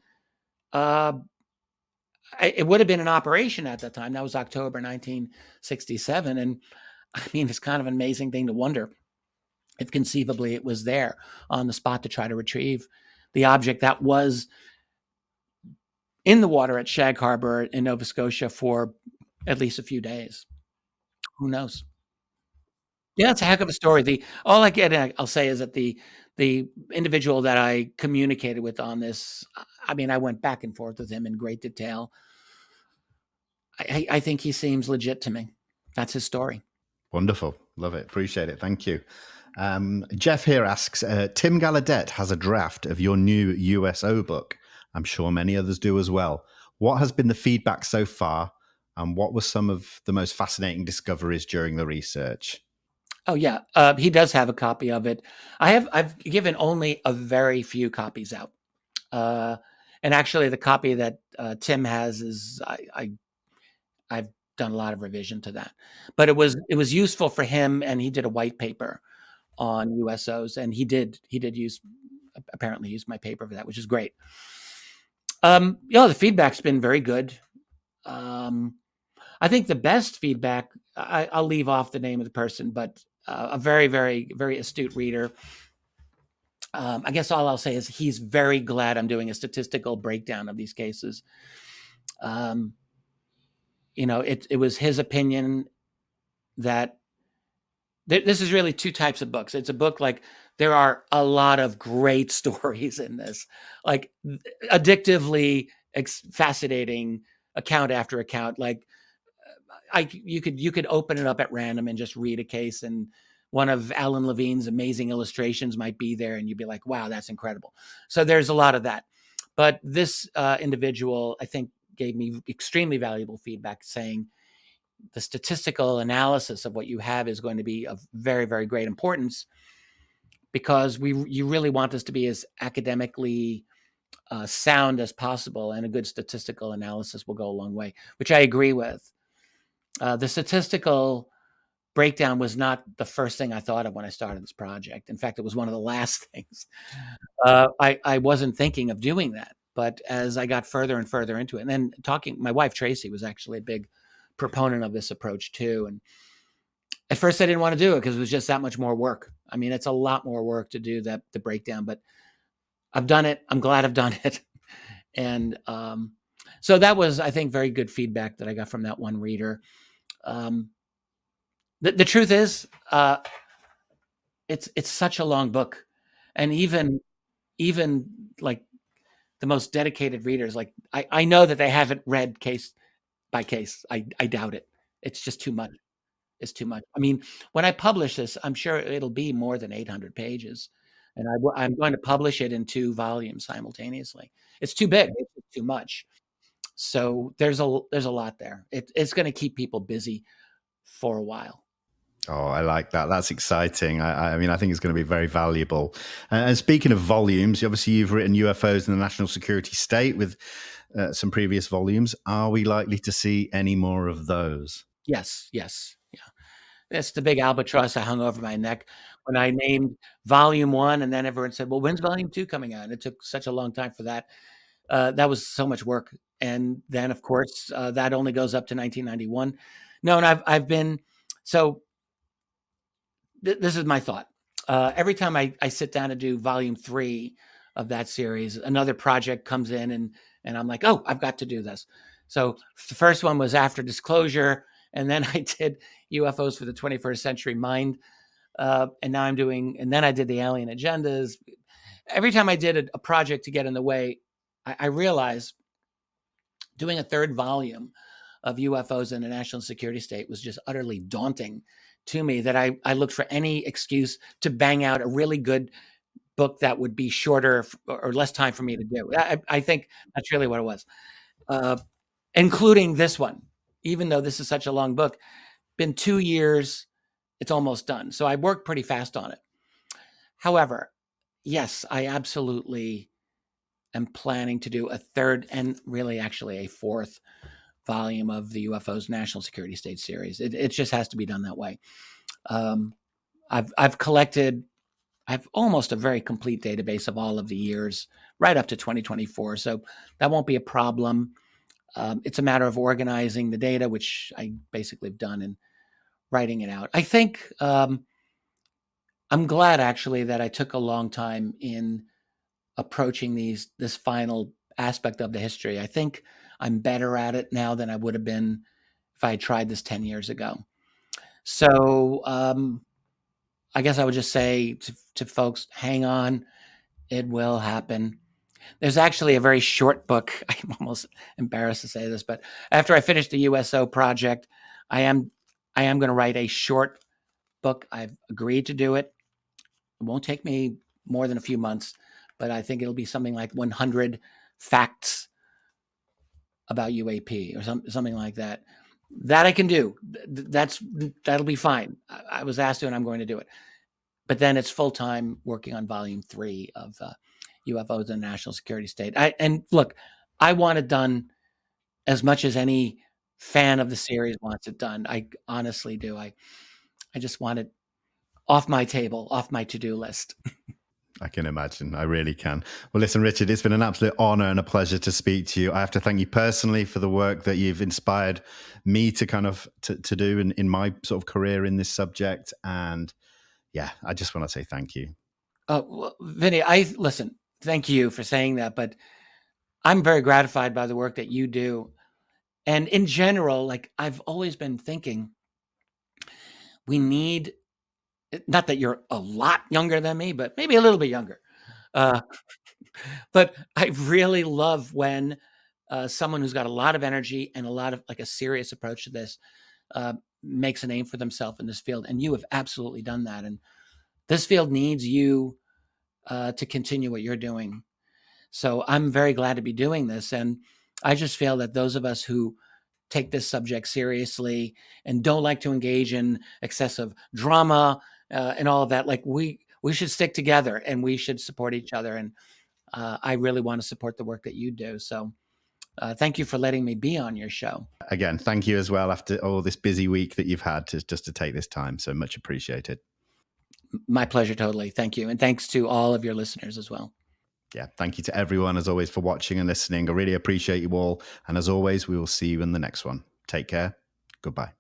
it would have been in operation at that time. That was October 1967. And I mean, it's kind of an amazing thing to wonder if conceivably it was there on the spot to try to retrieve the object that was in the water at Shag Harbor in Nova Scotia for at least a few days. Who knows? Yeah, it's a heck of a story. All I'll say is that the individual that I communicated with on this, I mean, I went back and forth with him in great detail. I think he seems legit to me. That's his story. Wonderful. Love it. Appreciate it. Thank you. Jeff here asks, Tim Gallaudet has a draft of your new USO book. I'm sure many others do as well. What has been the feedback so far? And what were some of the most fascinating discoveries during the research? Oh, yeah. He does have a copy of it. I've given only a very few copies out. And actually, the copy that Tim has is I've done a lot of revision to that. But it was useful for him, and he did a white paper on USOs, and he did apparently use my paper for that, which is great. The feedback's been very good. I think the best feedback, I'll leave off the name of the person, but a very, very, very astute reader. I guess all I'll say is he's very glad I'm doing a statistical breakdown of these cases. It was his opinion that this is really two types of books. It's a book like there are a lot of great stories in this, like addictively fascinating account after account. Like you could open it up at random and just read a case, and one of Alan Levine's amazing illustrations might be there, and you'd be like, wow, that's incredible. So there's a lot of that. But this individual, I think, gave me extremely valuable feedback, saying the statistical analysis of what you have is going to be of very, very great importance, because you really want this to be as academically sound as possible, and a good statistical analysis will go a long way, which I agree with. The statistical breakdown was not the first thing I thought of when I started this project. In fact, it was one of the last things. I wasn't thinking of doing that, but as I got further and further into it, and then my wife Tracy was actually a big proponent of this approach too. And at first I didn't want to do it because it was just that much more work. I mean, it's a lot more work to do the breakdown, but I've done it. I'm glad I've done it. And so that was, I think, very good feedback that I got from that one reader. The truth is, it's such a long book, and even like the most dedicated readers, like I know that they haven't read case by case. I doubt it. It's just too much. It's too much. I mean, when I publish this, I'm sure it'll be more than 800 pages, and I'm going to publish it in 2 volumes simultaneously. It's too big. It's too much. So there's a lot there. It's going to keep people busy for a while. Oh, I like that. That's exciting. I mean, I think it's going to be very valuable. And speaking of volumes, obviously you've written UFOs in the National Security State with some previous volumes. Are we likely to see any more of those? Yes. Yeah. That's the big albatross I hung over my neck when I named volume 1, and then everyone said, well, when's volume 2 coming out? And it took such a long time for that. That was so much work. And then, of course, that only goes up to 1991. No, and I've been, so this is my thought. Every time I sit down to do volume 3 of that series, another project comes in, and I'm like, oh, I've got to do this. So the first one was After Disclosure, and then I did UFOs for the 21st Century Mind. And now and then I did the Alien Agendas. Every time I did a project to get in the way, I realized doing a 3rd volume of UFOs in the national security state was just utterly daunting to me, that I looked for any excuse to bang out a really good book that would be shorter or less time for me to do. I think that's really what it was, including this one. Even though this is such a long book, been 2 years, it's almost done. So I worked pretty fast on it. However, yes, I absolutely am planning to do a 3rd and really actually a 4th volume of the UFOs National Security State series. It just has to be done that way. I've collected, I have almost a very complete database of all of the years right up to 2024. So that won't be a problem. It's a matter of organizing the data, which I basically have done, and writing it out. I think I'm glad actually that I took a long time in approaching this final aspect of the history. I think I'm better at it now than I would have been if I had tried this 10 years ago. So I guess I would just say to folks, hang on, it will happen. There's actually a very short book. I'm almost embarrassed to say this, but after I finish the USO project, I am going to write a short book. I've agreed to do it. It won't take me more than a few months, but I think it'll be something like 100 facts about UAP or something like that. That I can do. That'll be fine. I was asked to, and I'm going to do it. But then it's full time working on volume 3 of UFOs in the National Security State. And look, I want it done as much as any fan of the series wants it done. I honestly do. I just want it off my table, off my to-do list. I can imagine. I really can. Well, listen, Richard, it's been an absolute honor and a pleasure to speak to you. I have to thank you personally for the work that you've inspired me to kind of to do in my sort of career in this subject. And yeah, I just want to say thank you. Well, Vinny, listen, thank you for saying that, but I'm very gratified by the work that you do. And in general, like I've always been thinking, we need not that you're a lot younger than me, but maybe a little bit younger. Uh, but I really love when someone who's got a lot of energy and a lot of like a serious approach to this makes a name for themselves in this field. And you have absolutely done that. And this field needs you to continue what you're doing. So I'm very glad to be doing this. And I just feel that those of us who take this subject seriously and don't like to engage in excessive drama and all of that, like we should stick together and we should support each other. And I really want to support the work that you do. So thank you for letting me be on your show. Again, thank you as well after all this busy week that you've had just to take this time. So much appreciated. My pleasure, totally. Thank you. And thanks to all of your listeners as well. Yeah, thank you to everyone, as always, for watching and listening. I really appreciate you all. And as always, we will see you in the next one. Take care. Goodbye.